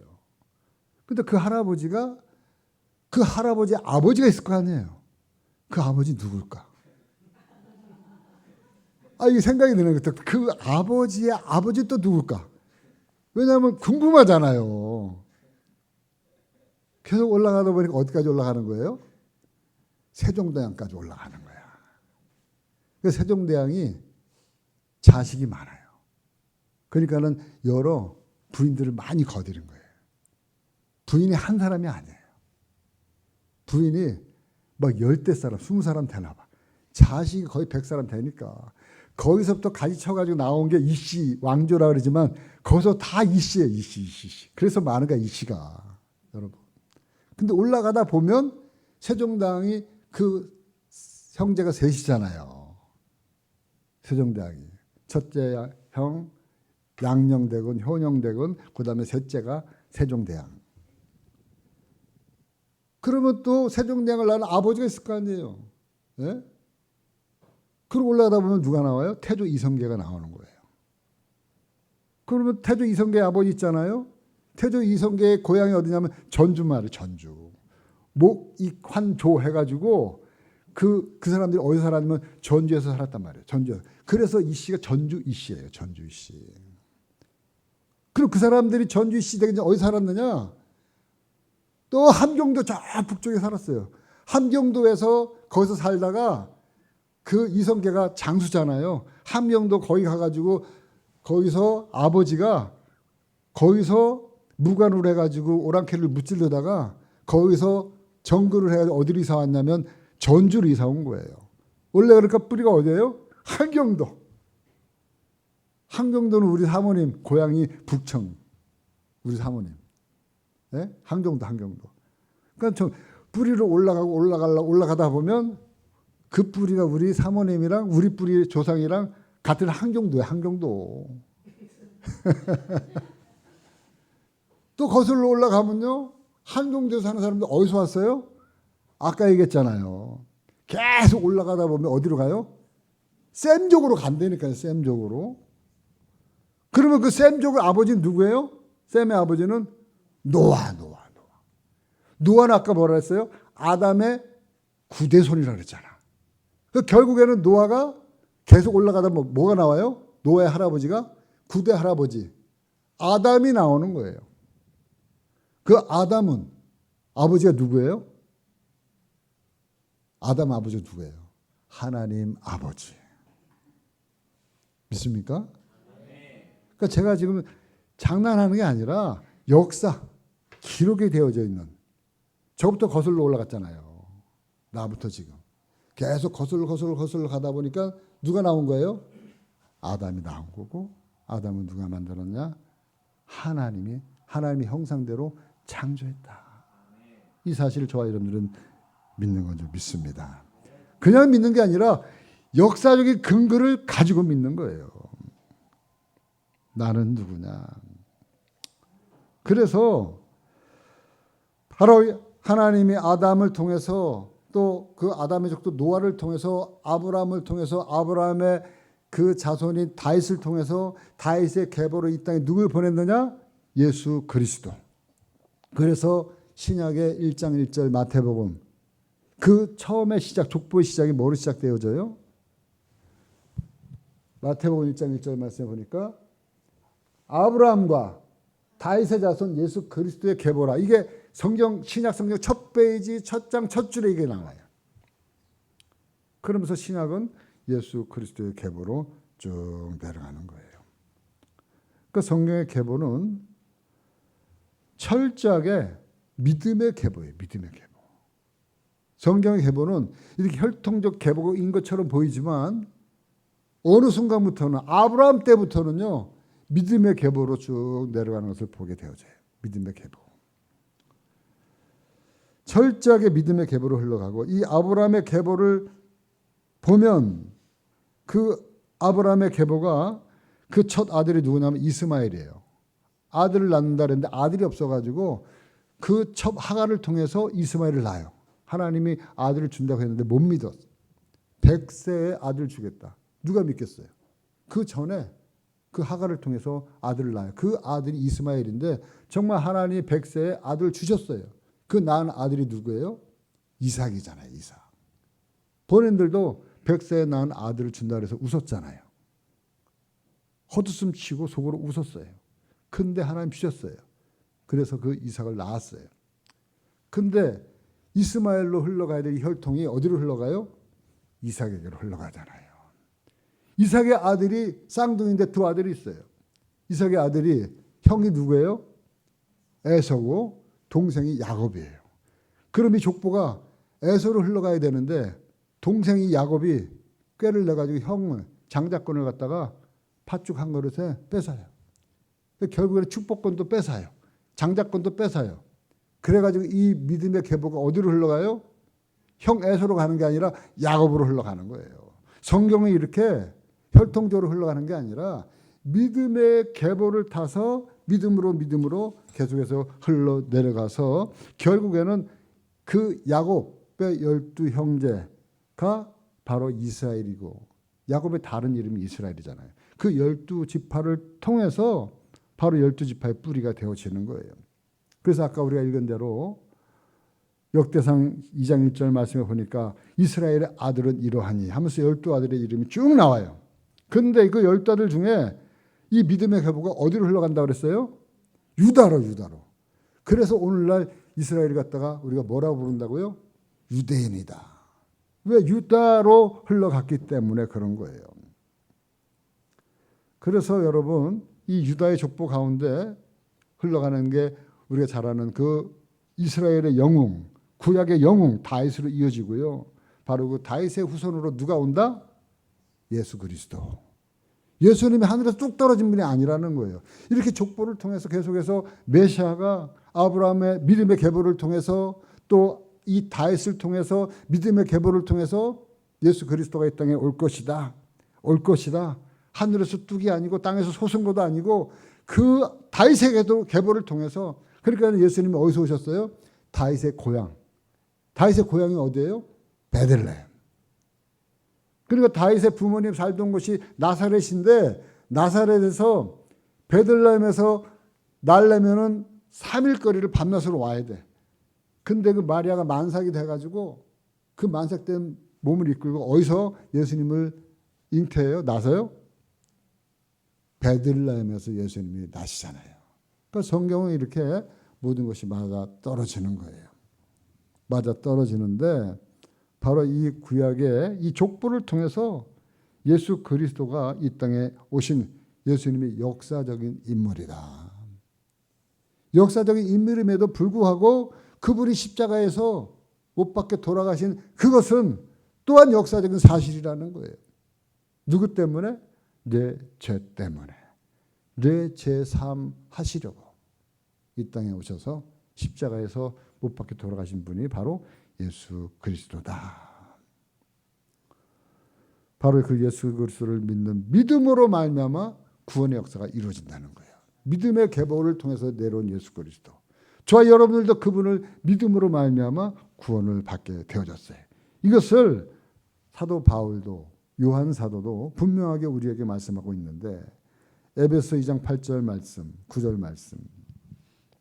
근데 그 할아버지가 그 할아버지의 아버지가 있을 거 아니에요. 그 아버지 누굴까? 이게 생각이 드는 거죠. 그 아버지의 아버지 또 누굴까? 왜냐하면 궁금하잖아요. 계속 올라가다 보니까 어디까지 올라가는 거예요? 세종대왕까지 올라가는 거야. 세종대왕이 자식이 많아요. 그러니까는 여러 부인들을 많이 거드린 거예요. 부인이 한 사람이 아니에요. 부인이 막 10대 사람, 20사람 되나 봐. 자식이 거의 100사람 되니까 거기서부터 가지쳐가지고 나온 게 이씨 왕조라 그러지만 거기서 다 이씨예요. 이씨. 그래서 많은 거야 이씨가. 여러분. 근데 올라가다 보면 세종대왕이 그 형제가 셋이잖아요. 세종대왕이. 첫째 형 양녕대군, 효녕대군, 그 다음에 셋째가 세종대왕. 그러면 또 세종대왕을 낳은 아버지가 있을 거 아니에요. 예? 그리고 올라가다 보면 누가 나와요? 태조 이성계가 나오는 거예요. 그러면 태조 이성계 아버지 있잖아요. 태조 이성계의 고향이 어디냐면 전주 말이에요. 전주. 목익환조 해가지고 그 사람들이 어디서 살았냐면 전주에서 살았단 말이에요. 전주. 그래서 이 씨가 전주 이 씨예요. 전주 이 씨. 그럼 그 사람들이 전주 이 씨들이 어디서 살았느냐? 또 함경도 저 북쪽에 살았어요. 함경도에서 거기서 살다가 그 이성계가 장수잖아요. 함경도 거기 가가지고 거기서 아버지가 거기서 무관으로 해가지고 오랑캐를 무찔러다가 거기서 정글을 해가지고 어디로 이사 왔냐면 전주로 이사 온 거예요. 원래 그러니까 뿌리가 어디예요? 함경도. 함경도는 우리 사모님 고향이 북청. 우리 사모님. 네? 함경도. 그러니까 저 뿌리로 올라가다 보면 그 뿌리가 우리 사모님이랑 우리 뿌리 조상이랑 같은 함경도예요. 함경도. 또 거슬러 올라가면요. 함경도에 사는 사람들 어디서 왔어요? 아까 얘기했잖아요. 계속 올라가다 보면 어디로 가요? 셈족으로 간다니까요. 셈족으로. 그러면 그 셈족의 아버지는 누구예요? 셈의 아버지는 노아는 아까 뭐라 했어요? 아담의 구대손이라고 그랬잖아. 결국에는 노아가 계속 올라가다 뭐가 나와요? 노아의 할아버지가 구대 할아버지 아담이 나오는 거예요. 그 아담은 아버지가 누구예요? 아담 아버지가 누구예요? 하나님 아버지. 믿습니까? 그러니까 제가 지금 장난하는 게 아니라 역사, 기록이 되어져 있는 저부터 거슬러 올라갔잖아요. 나부터 지금. 계속 거슬러 가다 보니까 누가 나온 거예요? 아담이 나온 거고 아담은 누가 만들었냐? 하나님이 형상대로 창조했다. 이 사실을 저와 여러분들은 믿는 건 좀 믿습니다. 그냥 믿는 게 아니라 역사적인 근거를 가지고 믿는 거예요. 나는 누구냐? 그래서 바로 하나님이 아담을 통해서 또 그 아담의 족도 노아를 통해서 아브라함을 통해서 아브라함의 그 자손인 다윗을 통해서 다윗의 계보로 이 땅에 누굴 보냈느냐? 예수 그리스도. 그래서 신약의 1장 1절 마태복음 그 처음의 시작 족보의 시작이 뭐로 시작되어져요? 마태복음 1장 1절 말씀해 보니까 아브라함과 다윗의 자손 예수 그리스도의 계보라. 이게 신약 성경 첫 페이지 첫 장 첫 줄에 이게 나와요. 그러면서 신약은 예수 그리스도의 계보로 쭉 내려가는 거예요. 그 성경의 계보는 철저하게 믿음의 계보예요. 믿음의 계보. 성경의 계보는 이렇게 혈통적 계보인 것처럼 보이지만 어느 순간부터는 아브라함 때부터는요. 믿음의 계보로 쭉 내려가는 것을 보게 되어져요. 믿음의 계보. 철저하게 믿음의 계보로 흘러가고 이 아브라함의 계보를 보면 그 아브라함의 계보가 그 첫 아들이 누구냐면 이스마엘이에요. 아들을 낳는다 그랬는데 아들이 없어가지고 그 첫 하가를 통해서 이스마엘을 낳아요. 하나님이 아들을 준다고 했는데 못 믿었어. 100세에 아들을 주겠다. 누가 믿겠어요? 그 전에 그 하가를 통해서 아들을 낳아요. 그 아들이 이스마엘인데 정말 하나님이 100세에 아들을 주셨어요. 그 낳은 아들이 누구예요? 이삭이잖아요. 이삭. 본인들도 100세에 낳은 아들을 준다 그래서 웃었잖아요. 헛웃음 치고 속으로 웃었어요. 근데 하나님 주셨어요. 그래서 그 이삭을 낳았어요. 근데 이스마엘로 흘러가야 될 혈통이 어디로 흘러가요? 이삭에게로 흘러가잖아요. 이삭의 아들이 쌍둥이인데 두 아들이 있어요. 이삭의 아들이 형이 누구예요? 에서고 동생이 야곱이에요. 그럼 이 족보가 에서로 흘러가야 되는데 동생이 야곱이 꾀를 내가지고 형 장자권을 갖다가 팥죽 한 그릇에 뺏어요. 결국에는 축복권도 뺏어요. 장자권도 뺏어요. 그래가지고 이 믿음의 계보가 어디로 흘러가요? 형 에서로 가는 게 아니라 야곱으로 흘러가는 거예요. 성경은 이렇게 혈통적으로 흘러가는 게 아니라 믿음의 계보를 타서 믿음으로 계속해서 흘러 내려가서 결국에는 그 야곱의 12형제가 바로 이스라엘이고 야곱의 다른 이름이 이스라엘이잖아요. 그 12지파를 통해서 바로 12지파의 뿌리가 되어지는 거예요. 그래서 아까 우리가 읽은 대로 역대상 2장 1절 말씀에 보니까 이스라엘의 아들은 이러하니 하면서 12아들의 이름이 쭉 나와요. 그런데 그 12아들 중에 이 믿음의 계보가 어디로 흘러간다고 그랬어요? 유다로. 그래서 오늘날 이스라엘을 갖다가 우리가 뭐라고 부른다고요? 유대인이다. 왜? 유다로 흘러갔기 때문에 그런 거예요. 그래서 여러분 이 유다의 족보 가운데 흘러가는 게 우리가 잘 아는 그 이스라엘의 영웅, 구약의 영웅 다윗으로 이어지고요. 바로 그 다윗의 후손으로 누가 온다? 예수 그리스도. 예수님이 하늘에서 뚝 떨어진 분이 아니라는 거예요. 이렇게 족보를 통해서 계속해서 메시아가 아브라함의 믿음의 계보를 통해서 또 이 다윗을 통해서 믿음의 계보를 통해서 예수 그리스도가 이 땅에 올 것이다. 하늘에서 뚝이 아니고 땅에서 솟은 것도 아니고 그 다윗의 계보를 통해서 그러니까 예수님이 어디서 오셨어요? 다윗의 고향. 다윗의 고향이 어디예요? 베들레헴. 그러니까 다윗의 부모님 살던 곳이 나사렛인데 나사렛에서 베들레헴에서 날려면은 3일 거리를 밤낮으로 와야 돼. 근데 그 마리아가 만삭이 돼가지고 그 만삭된 몸을 이끌고 어디서 예수님을 잉태해요? 나서요? 베들레헴에서 예수님이 나시잖아요. 그러니까 성경은 이렇게 모든 것이 맞아 떨어지는 거예요. 맞아 떨어지는데 바로 이 구약의 이 족보를 통해서 예수 그리스도가 이 땅에 오신 예수님이 역사적인 인물이다. 역사적인 인물임에도 불구하고 그분이 십자가에서 못 박혀 돌아가신 그것은 또한 역사적인 사실이라는 거예요. 누구 때문에? 내 죄 때문에. 내 죄 사함 하시려고 이 땅에 오셔서 십자가에서 못 박혀 돌아가신 분이 바로 예수 그리스도다. 바로 그 예수 그리스도를 믿는 믿음으로 말미암아 구원의 역사가 이루어진다는 거예요. 믿음의 계보를 통해서 내려온 예수 그리스도. 저와 여러분들도 그분을 믿음으로 말미암아 구원을 받게 되어졌어요. 이것을 사도 바울도 요한 사도도 분명하게 우리에게 말씀하고 있는데 에베소 2장 8절 말씀, 9절 말씀.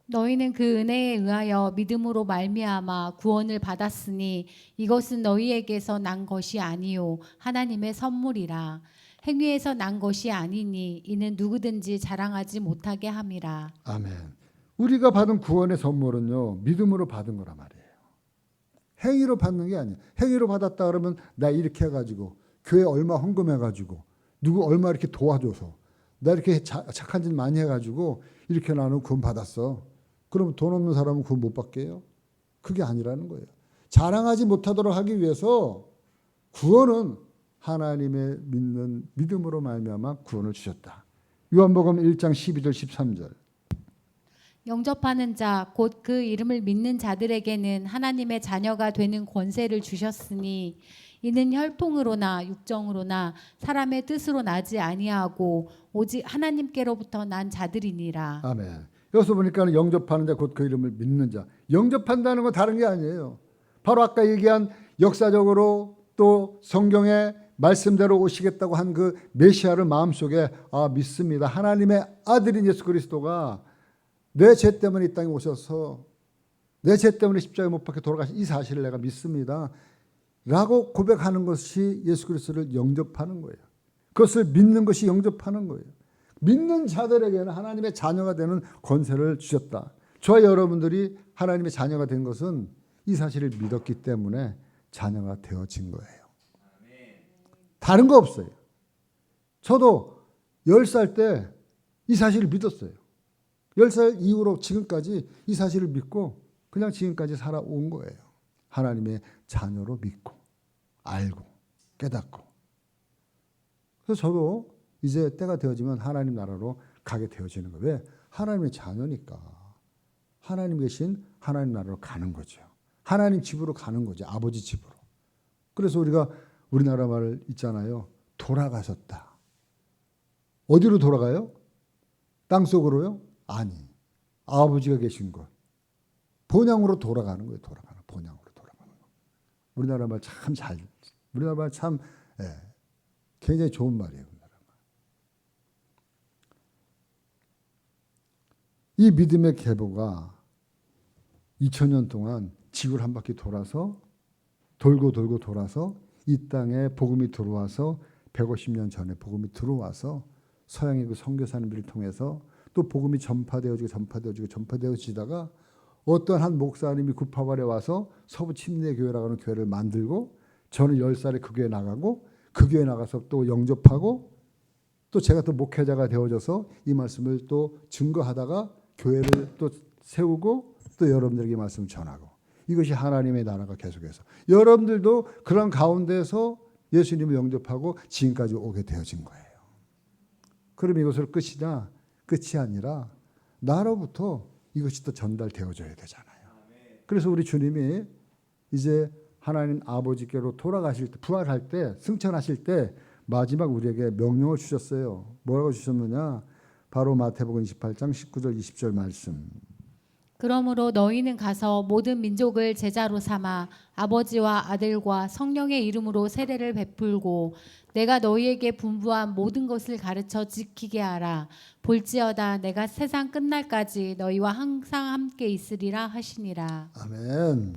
너희는 그 은혜에 의하여 믿음으로 말미암아 구원을 받았으니 이것은 너희에게서 난 것이 아니요 하나님의 선물이라. 행위에서 난 것이 아니니 이는 누구든지 자랑하지 못하게 함이라. 아멘. 우리가 받은 구원의 선물은요 믿음으로 받은 거란 말이에요. 행위로 받는 게 아니에요. 행위로 받았다 그러면 나 이렇게 해가지고 교회 얼마 헌금해가지고 누구 얼마 이렇게 도와줘서 나 이렇게 착한 짓 많이 해가지고 이렇게 나는 구원 받았어. 그럼 돈 없는 사람은 구원 못 받게요? 그게 아니라는 거예요. 자랑하지 못하도록 하기 위해서 구원은 하나님의 믿는 믿음으로 말미암아 구원을 주셨다. 요한복음 1장 12절 13절. 영접하는 자 곧 그 이름을 믿는 자들에게는 하나님의 자녀가 되는 권세를 주셨으니 이는 혈통으로나 육정으로나 사람의 뜻으로 나지 아니하고 오직 하나님께로부터 난 자들이니라. 아멘. 여기서 보니까 영접하는 자 곧 그 이름을 믿는 자. 영접한다는 건 다른 게 아니에요. 바로 아까 얘기한 역사적으로 또 성경의 말씀대로 오시겠다고 한 그 메시아를 마음속에 믿습니다. 하나님의 아들인 예수 그리스도가 내 죄 때문에 이 땅에 오셔서 내 죄 때문에 십자가에 못 박혀 돌아가신 이 사실을 내가 믿습니다. 라고 고백하는 것이 예수 그리스도를 영접하는 거예요. 그것을 믿는 것이 영접하는 거예요. 믿는 자들에게는 하나님의 자녀가 되는 권세를 주셨다. 저와 여러분들이 하나님의 자녀가 된 것은 이 사실을 믿었기 때문에 자녀가 되어진 거예요. 다른 거 없어요. 저도 10살 때 이 사실을 믿었어요. 10살 이후로 지금까지 이 사실을 믿고 그냥 지금까지 살아온 거예요. 하나님의 자녀로 믿고 알고 깨닫고. 그래서 저도 이제 때가 되어지면 하나님 나라로 가게 되어지는 거예요. 왜? 하나님의 자녀니까. 하나님 계신 하나님 나라로 가는 거죠. 하나님 집으로 가는 거죠. 아버지 집으로. 그래서 우리가 우리나라 말 있잖아요. 돌아가셨다. 어디로 돌아가요? 땅속으로요? 아니. 아버지가 계신 곳. 본향으로 돌아가는 거예요. 돌아가는. 본향으로 돌아가는 거. 우리나라 말 참 우리나라 말 참 굉장히 좋은 말이에요. 우리나라 말. 이 믿음의 계보가 2000년 동안 지구를 한 바퀴 돌아서 돌고 돌아서 이 땅에 복음이 들어와서 150년 전에 복음이 들어와서 서양의 그 선교사님들을 통해서 또 복음이 전파되어지다가 어떤 한 목사님이 구파발에 와서 서부 침례교회라고 하는 교회를 만들고 저는 10살에 그 교회 나가고 그 교회 나가서 또 영접하고 또 제가 또 목회자가 되어져서 이 말씀을 또 증거하다가 교회를 또 세우고 또 여러분들에게 말씀을 전하고 이것이 하나님의 나라가 계속해서 여러분들도 그런 가운데서 예수님을 영접하고 지금까지 오게 되어진 거예요. 그럼 이것을 끝이 아니라 나로부터 이것이 또 전달되어져야 되잖아요. 그래서 우리 주님이 이제 하나님 아버지께로 돌아가실 때, 부활할 때, 승천하실 때 마지막 우리에게 명령을 주셨어요. 뭐라고 주셨느냐? 바로 마태복음 28장 19절 20절 말씀. 그러므로 너희는 가서 모든 민족을 제자로 삼아 아버지와 아들과 성령의 이름으로 세례를 베풀고 내가 너희에게 분부한 모든 것을 가르쳐 지키게 하라. 볼지어다 내가 세상 끝날까지 너희와 항상 함께 있으리라 하시니라. 아멘.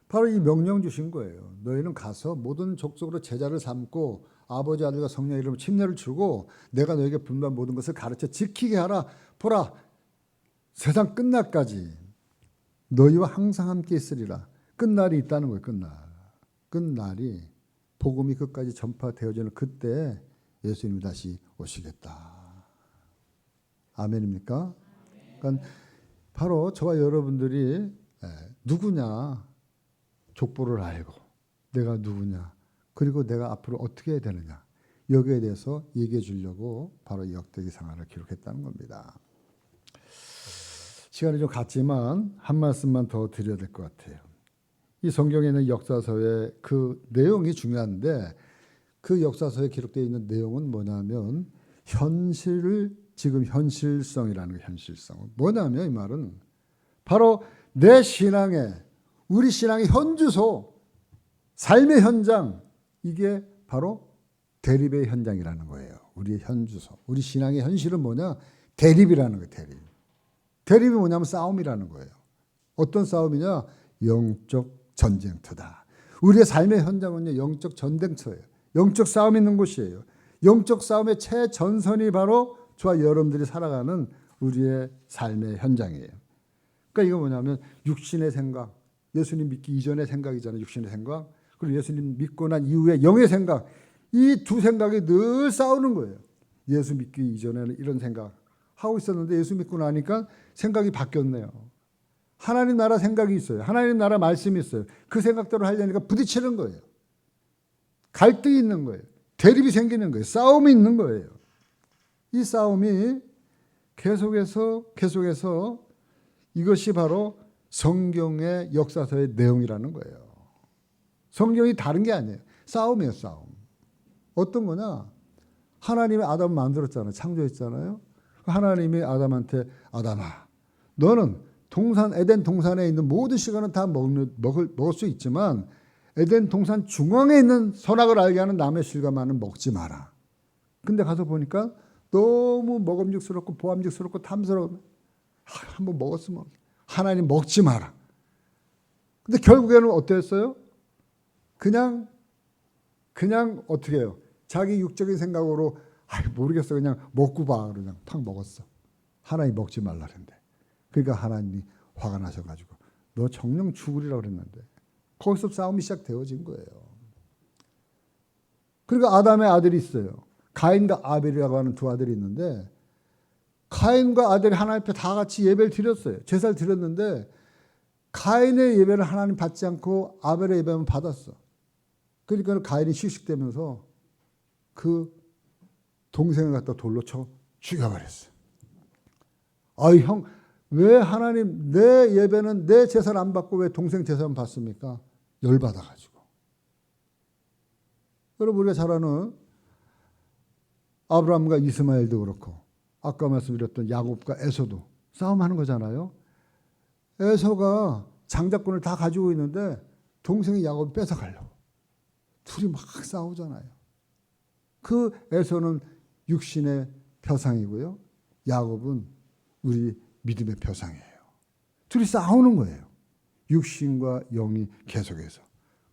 바로 이 명령 주신 거예요. 너희는 가서 모든 족속으로 제자를 삼고 아버지 아들과 성령의 이름으로 침례를 주고 내가 너희에게 분부한 모든 것을 가르쳐 지키게 하라. 보라. 세상 끝날까지 너희와 항상 함께 있으리라. 끝날이 있다는 거예요. 끝날이 복음이 끝까지 전파되어지는 그때 예수님이 다시 오시겠다. 아멘입니까? 그러니까 바로 저와 여러분들이 누구냐 족보를 알고 내가 누구냐 그리고 내가 앞으로 어떻게 해야 되느냐 여기에 대해서 얘기해 주려고 바로 이 역대기상하를 기록했다는 겁니다. 시간이 좀 갔지만 한 말씀만 더 드려야 될 것 같아요. 이 성경에 있는 역사서의 그 내용이 중요한데 그 역사서에 기록되어 있는 내용은 뭐냐면 지금 현실성이라는 거예요. 현실성. 뭐냐면 이 말은 바로 내 신앙의 우리 신앙의 현주소 삶의 현장 이게 바로 대립의 현장이라는 거예요. 우리의 현주소. 우리 신앙의 현실은 뭐냐? 대립이라는 거예요. 대립이 뭐냐면 싸움이라는 거예요. 어떤 싸움이냐? 영적 전쟁터다. 우리의 삶의 현장은요, 영적 전쟁터예요. 영적 싸움이 있는 곳이에요. 영적 싸움의 최전선이 바로 저와 여러분들이 살아가는 우리의 삶의 현장이에요. 그러니까 이거 뭐냐면 육신의 생각, 예수님 믿기 이전의 생각이잖아요. 육신의 생각. 그리고 예수님 믿고 난 이후의 영의 생각. 이 두 생각이 늘 싸우는 거예요. 예수 믿기 이전에는 이런 생각 하고 있었는데 예수 믿고 나니까 생각이 바뀌었네요. 하나님 나라 생각이 있어요. 하나님 나라 말씀이 있어요. 그 생각대로 하려니까 부딪히는 거예요. 갈등이 있는 거예요. 대립이 생기는 거예요. 싸움이 있는 거예요. 이 싸움이 계속해서 이것이 바로 성경의 역사서의 내용이라는 거예요. 성경이 다른 게 아니에요. 싸움이에요. 싸움. 어떤 거냐? 하나님이 아담을 만들었잖아요. 창조했잖아요. 하나님이 아담한테 아담아 너는 에덴 동산에 있는 모든 시간은 다 먹을 수 있지만 에덴 동산 중앙에 있는 선악을 알게 하는 나무의 실과만은 먹지 마라. 근데 가서 보니까 너무 먹음직스럽고 보암직스럽고 탐스러워. 한번 먹었으면 하나님 먹지 마라. 근데 결국에는 어땠어요? 그냥 어떻게 해요? 자기 육적인 생각으로 모르겠어 그냥 먹고 봐. 그냥 팍 먹었어. 하나님 먹지 말라 그랬는데. 그러니까 하나님이 화가 나셔가지고 너 정령 죽으리라고 그랬는데 거기서 싸움이 시작되어진 거예요. 그리고 아담의 아들이 있어요. 가인과 아벨이라고 하는 두 아들이 있는데 가인과 아벨이 하나님 앞에 다 같이 예배를 드렸어요. 제사를 드렸는데 가인의 예배를 하나님 받지 않고 아벨의 예배만 받았어. 그러니까 가인이 씩씩대면서 그 동생을 갖다 돌로 쳐 죽여버렸어요. 아이 형, 왜 하나님 내 예배는 내 제사를 안 받고 왜 동생 제사만 받습니까? 열받아가지고. 여러분 우리가 잘 아는 아브라함과 이스마엘도 그렇고 아까 말씀드렸던 야곱과 에서도 싸움하는 거잖아요. 에서가 장자권을 다 가지고 있는데 동생이 야곱을 뺏어가려고. 둘이 막 싸우잖아요. 그 에서는 육신의 표상이고요. 야곱은 우리 믿음의 표상이에요. 둘이 싸우는 거예요. 육신과 영이 계속해서.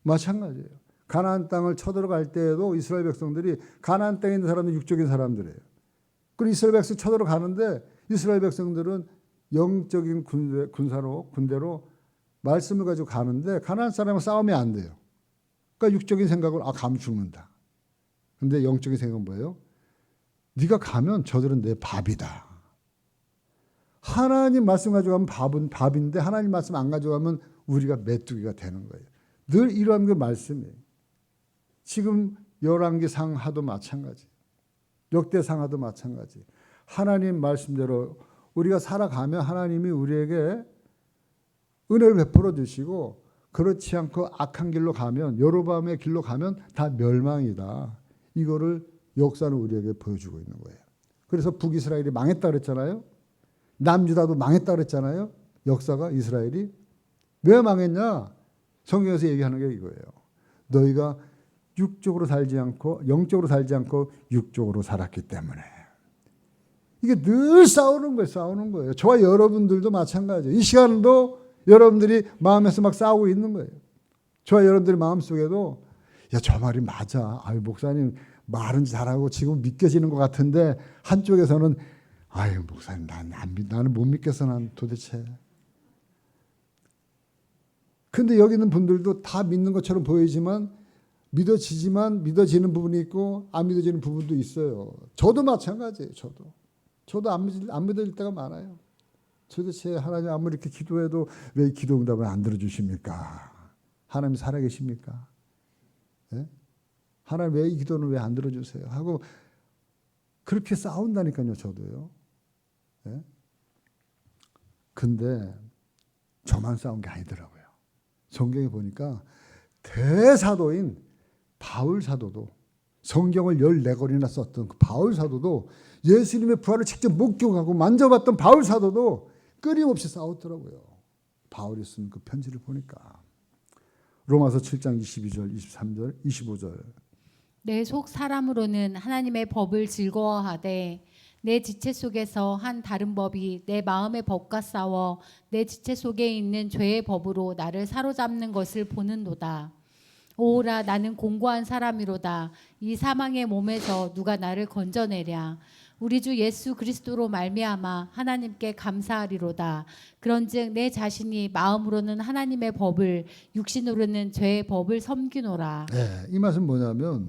마찬가지예요. 가나안 땅을 쳐들어갈 때에도 이스라엘 백성들이 가나안 땅에 있는 사람은 육적인 사람들이에요. 그리고 이스라엘 백성 쳐들어가는데 이스라엘 백성들은 영적인 군대로 말씀을 가지고 가는데 가나안 사람은 싸우면 안 돼요. 그러니까 육적인 생각은 가면 죽는다. 근데 영적인 생각은 뭐예요? 네가 가면 저들은 내 밥이다. 하나님 말씀 가져가면 밥은 밥인데 하나님 말씀 안 가져가면 우리가 메뚜기가 되는 거예요. 늘 이러한 그 말씀이에요. 지금 열왕기상 하도 마찬가지. 역대상 하도 마찬가지. 하나님 말씀대로 우리가 살아가면 하나님이 우리에게 은혜를 베풀어 주시고 그렇지 않고 악한 길로 가면 여로보암의 길로 가면 다 멸망이다. 이거를 역사는 우리에게 보여주고 있는 거예요. 그래서 북이스라엘이 망했다 그랬잖아요. 남유다도 망했다 그랬잖아요. 역사가 이스라엘이 왜 망했냐? 성경에서 얘기하는 게 이거예요. 너희가 육적으로 살지 않고 영적으로 살지 않고 육적으로 살았기 때문에. 이게 늘 싸우는 거예요. 싸우는 거예요. 저와 여러분들도 마찬가지예요. 이 시간도 여러분들이 마음에서 막 싸우고 있는 거예요. 저와 여러분들의 마음속에도 야, 저 말이 맞아. 아유, 목사님 말은 잘하고 지금 믿겨지는 것 같은데 한쪽에서는 아유, 목사님 나는 못 믿겠어. 난 도대체. 근데 여기 있는 분들도 다 믿는 것처럼 보이지만 믿어지는 부분이 있고 안 믿어지는 부분도 있어요. 저도 마찬가지예요. 저도 안 믿어질 때가 많아요. 도대체 하나님 아무리 이렇게 기도해도 왜 기도 응답을 안 들어주십니까? 하나님 살아계십니까? 네? 하나님 왜 이 기도는 왜 안 들어주세요? 하고 그렇게 싸운다니까요. 저도요. 네? 근데 저만 싸운 게 아니더라고요. 성경에 보니까 대사도인 바울 사도도 성경을 14권이나 썼던 그 바울 사도도 예수님의 부활을 직접 목격하고 만져봤던 바울 사도도 끊임없이 싸웠더라고요. 바울이 쓴 그 편지를 보니까. 로마서 7장 22절, 23절, 25절. 내 속 사람으로는 하나님의 법을 즐거워하되 내 지체 속에서 한 다른 법이 내 마음의 법과 싸워 내 지체 속에 있는 죄의 법으로 나를 사로잡는 것을 보는도다. 오라 나는 공고한 사람이로다. 이 사망의 몸에서 누가 나를 건져내랴. 우리 주 예수 그리스도로 말미암아 하나님께 감사하리로다. 그런즉 내 자신이 마음으로는 하나님의 법을 육신으로는 죄의 법을 섬기노라. 네, 이 말은 뭐냐면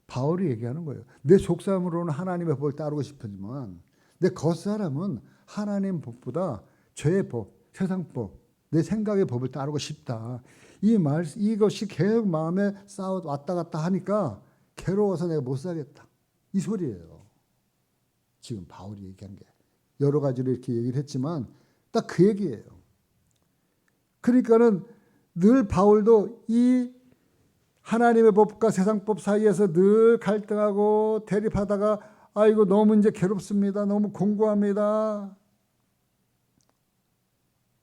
바울이 얘기하는 거예요. 내 속사람으로는 하나님의 법을 따르고 싶지만 내 겉사람은 하나님 법보다 죄의 법, 세상 법, 내 생각의 법을 따르고 싶다. 이것이 계속 마음에 싸워 왔다 갔다 하니까 괴로워서 내가 못 살겠다. 이 소리예요. 지금 바울이 얘기한 게. 여러 가지로 이렇게 얘기를 했지만 딱 그 얘기예요. 그러니까는 늘 바울도 이 하나님의 법과 세상법 사이에서 늘 갈등하고 대립하다가 아이고 너무 이제 괴롭습니다. 너무 공고합니다.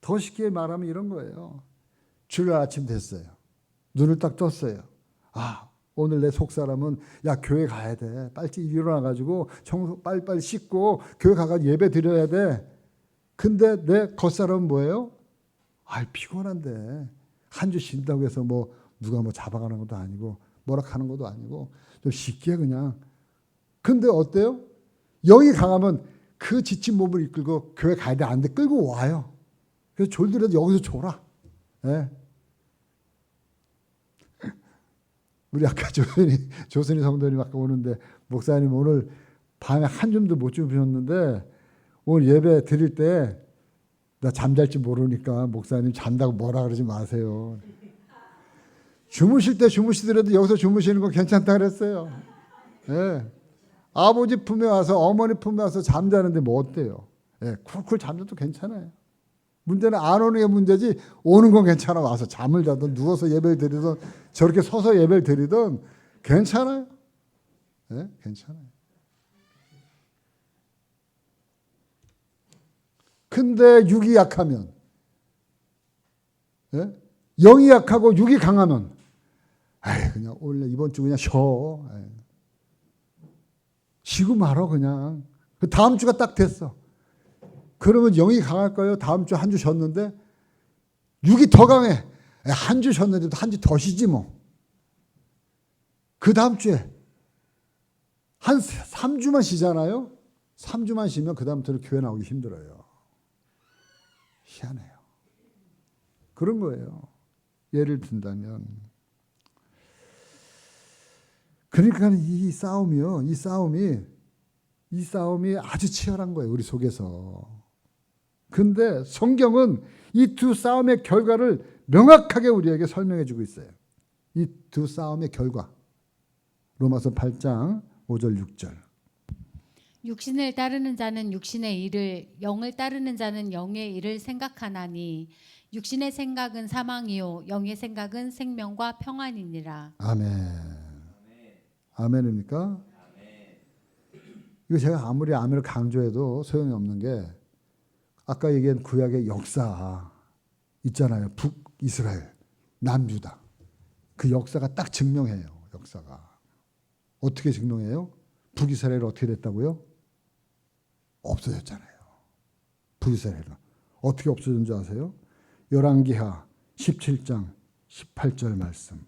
더 쉽게 말하면 이런 거예요. 주일 아침 됐어요. 눈을 딱 떴어요. 오늘 내 속사람은 야 교회 가야 돼. 빨리 일어나가지고 청소 빨리 씻고 교회 가가지고 예배 드려야 돼. 근데 내 겉사람은 뭐예요? 피곤한데 한 주 쉰다고 해서 뭐 누가 뭐 잡아가는 것도 아니고 뭐라 하는 것도 아니고 좀 쉽게 그냥. 근데 어때요? 영이 강하면 그 지친 몸을 이끌고 교회 가야 돼. 안 돼. 끌고 와요. 그래서 졸더라도 여기서 졸아. 네. 우리 아까 조선이 성도님 아까 오는데 목사님 오늘 밤에 한 줌도 못 주무셨는데 오늘 예배 드릴 때 나 잠잘지 모르니까 목사님 잔다고 뭐라 그러지 마세요. 주무실 때 주무시더라도 여기서 주무시는 건 괜찮다 그랬어요. 네. 아버지 품에 와서 어머니 품에 와서 잠자는데 뭐 어때요? 네. 쿨쿨 잠자도 괜찮아요. 문제는 안 오는 게 문제지 오는 건 괜찮아. 와서 잠을 자든 누워서 예배를 드리든 저렇게 서서 예배를 드리든 괜찮아요. 네? 괜찮아요. 근데 육이 약하면 예? 영이 약하고 육이 강하면 그냥 오늘 이번 주 그냥 쉬어. 쉬고 말어 그냥. 그 다음 주가 딱 됐어. 그러면 영이 강할까요? 다음 주 한 주 쉬었는데 육이 더 강해. 한 주 쉬었는데도 한 주 더 쉬지 뭐. 그 다음 주에 한 3주만 쉬잖아요. 3주만 쉬면 그 다음부터는 교회 나오기 힘들어요. 희한해요. 그런 거예요. 예를 든다면. 그러니까 이 싸움이 아주 치열한 거예요. 우리 속에서. 근데 성경은 이 두 싸움의 결과를 명확하게 우리에게 설명해 주고 있어요. 이 두 싸움의 결과. 로마서 8장 5절 6절. 육신을 따르는 자는 육신의 일을, 영을 따르는 자는 영의 일을 생각하나니 육신의 생각은 사망이요 영의 생각은 생명과 평안이니라. 아멘. 아멘입니까? 이거 제가 아무리 아멘을 강조해도 소용이 없는 게 아까 얘기한 구약의 역사 있잖아요. 북이스라엘, 남유다. 그 역사가 딱 증명해요. 역사가. 어떻게 증명해요? 북이스라엘이 어떻게 됐다고요? 없어졌잖아요. 북이스라엘은. 어떻게 없어진 줄 아세요? 열왕기하 17장 18절 말씀.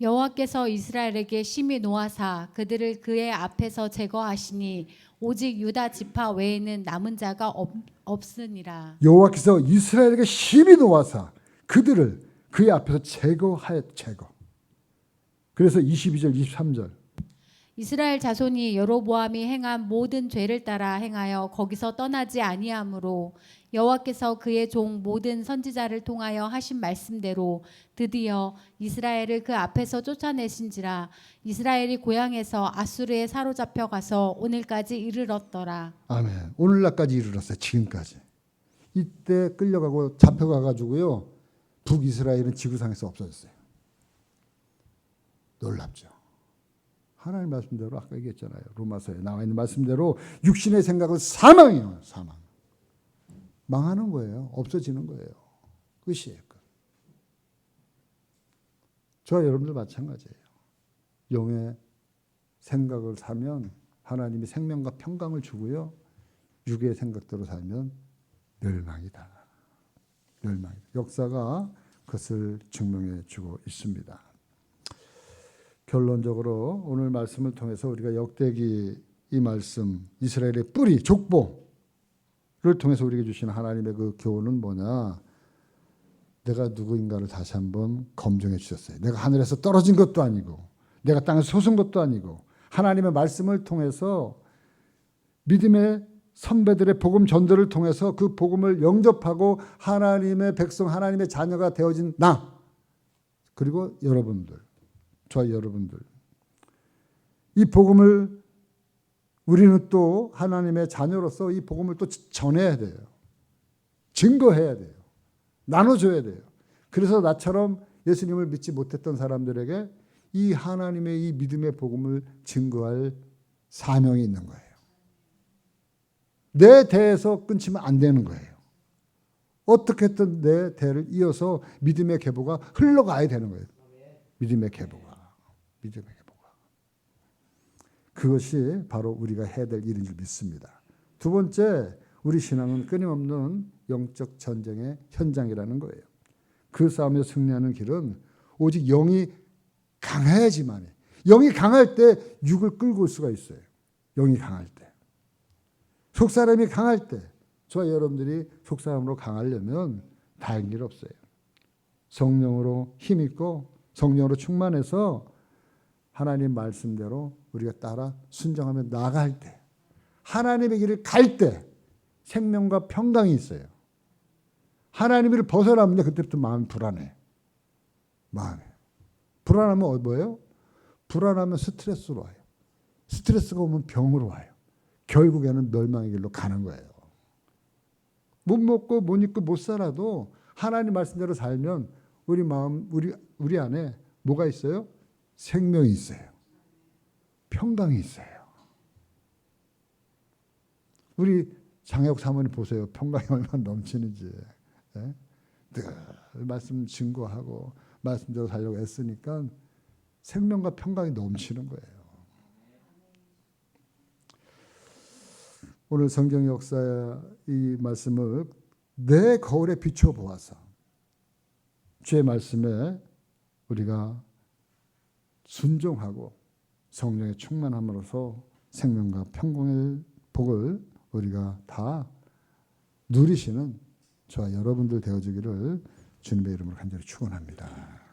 여호와께서 이스라엘에게 심히 노하사 그들을 그의 앞에서 제거하시니 오직 유다 지파 외에는 남은 자가 없으니라. 여호와께서 이스라엘에게 심히 노하사 그들을 그의 앞에서 제거. 그래서 22절 23절. 이스라엘 자손이 여로보암이 행한 모든 죄를 따라 행하여 거기서 떠나지 아니하므로 여호와께서 그의 종 모든 선지자를 통하여 하신 말씀대로 드디어 이스라엘을 그 앞에서 쫓아내신지라. 이스라엘이 고향에서 아수르에 사로잡혀 가서 오늘까지 이르렀더라. 아멘. 오늘날까지 이르렀어요. 지금까지. 이때 끌려가고 잡혀가가지고요. 북이스라엘은 지구상에서 없어졌어요. 놀랍죠. 하나님 말씀대로 아까 얘기했잖아요. 로마서에 나와 있는 말씀대로 육신의 생각은 사망이에요. 사망. 망하는 거예요. 없어지는 거예요. 끝이에요. 끝. 저와 여러분들 마찬가지예요. 영의 생각을 사면 하나님이 생명과 평강을 주고요. 육의 생각대로 살면 멸망이다. 멸망이다. 역사가 그것을 증명해 주고 있습니다. 결론적으로 오늘 말씀을 통해서 우리가 역대기 이 말씀, 이스라엘의 뿌리, 족보를 통해서 우리에게 주시는 하나님의 그 교훈은 뭐냐? 내가 누구인가를 다시 한번 검증해 주셨어요. 내가 하늘에서 떨어진 것도 아니고 내가 땅에서 솟은 것도 아니고 하나님의 말씀을 통해서 믿음의 선배들의 복음 전도를 통해서 그 복음을 영접하고 하나님의 백성, 하나님의 자녀가 되어진 나 그리고 여러분들 저와 여러분들 이 복음을 우리는 또 하나님의 자녀로서 이 복음을 또 전해야 돼요. 증거해야 돼요. 나눠줘야 돼요. 그래서 나처럼 예수님을 믿지 못했던 사람들에게 이 하나님의 이 믿음의 복음을 증거할 사명이 있는 거예요. 내 대에서 끊치면 안 되는 거예요. 어떻게든 내 대를 이어서 믿음의 계보가 흘러가야 되는 거예요. 믿음의 계보가. 그것이 바로 우리가 해야 될 일인 줄 믿습니다. 두 번째, 우리 신앙은 끊임없는 영적 전쟁의 현장이라는 거예요. 그 싸움에 승리하는 길은 오직 영이 강해야지만 해. 영이 강할 때 육을 끌고 올 수가 있어요. 영이 강할 때. 속사람이 강할 때 저와 여러분들이 속사람으로 강하려면 다른 길 없어요. 성령으로 힘있고 성령으로 충만해서 하나님 말씀대로 우리가 따라 순종하며 나아갈 때 하나님의 길을 갈 때 생명과 평강이 있어요. 하나님을 벗어나면 그때부터 마음이 불안해. 마음이. 불안하면 뭐예요? 불안하면 스트레스로 와요. 스트레스가 오면 병으로 와요. 결국에는 멸망의 길로 가는 거예요. 못 먹고 못 입고 못 살아도 하나님 말씀대로 살면 우리 마음, 우리 안에 뭐가 있어요? 생명이 있어요. 평강이 있어요. 우리 장혜옥 사모님 보세요. 평강이 얼마나 넘치는지. 예? 늘 말씀 증거하고 말씀대로 살려고 애쓰니까 생명과 평강이 넘치는 거예요. 오늘 성경 역사의 이 말씀을 내 거울에 비춰 보아서 주의 말씀에 우리가 순종하고 성령의 충만함으로써 생명과 평강의 복을 우리가 다 누리시는 저와 여러분들 되어주기를 주님의 이름으로 간절히 축원합니다.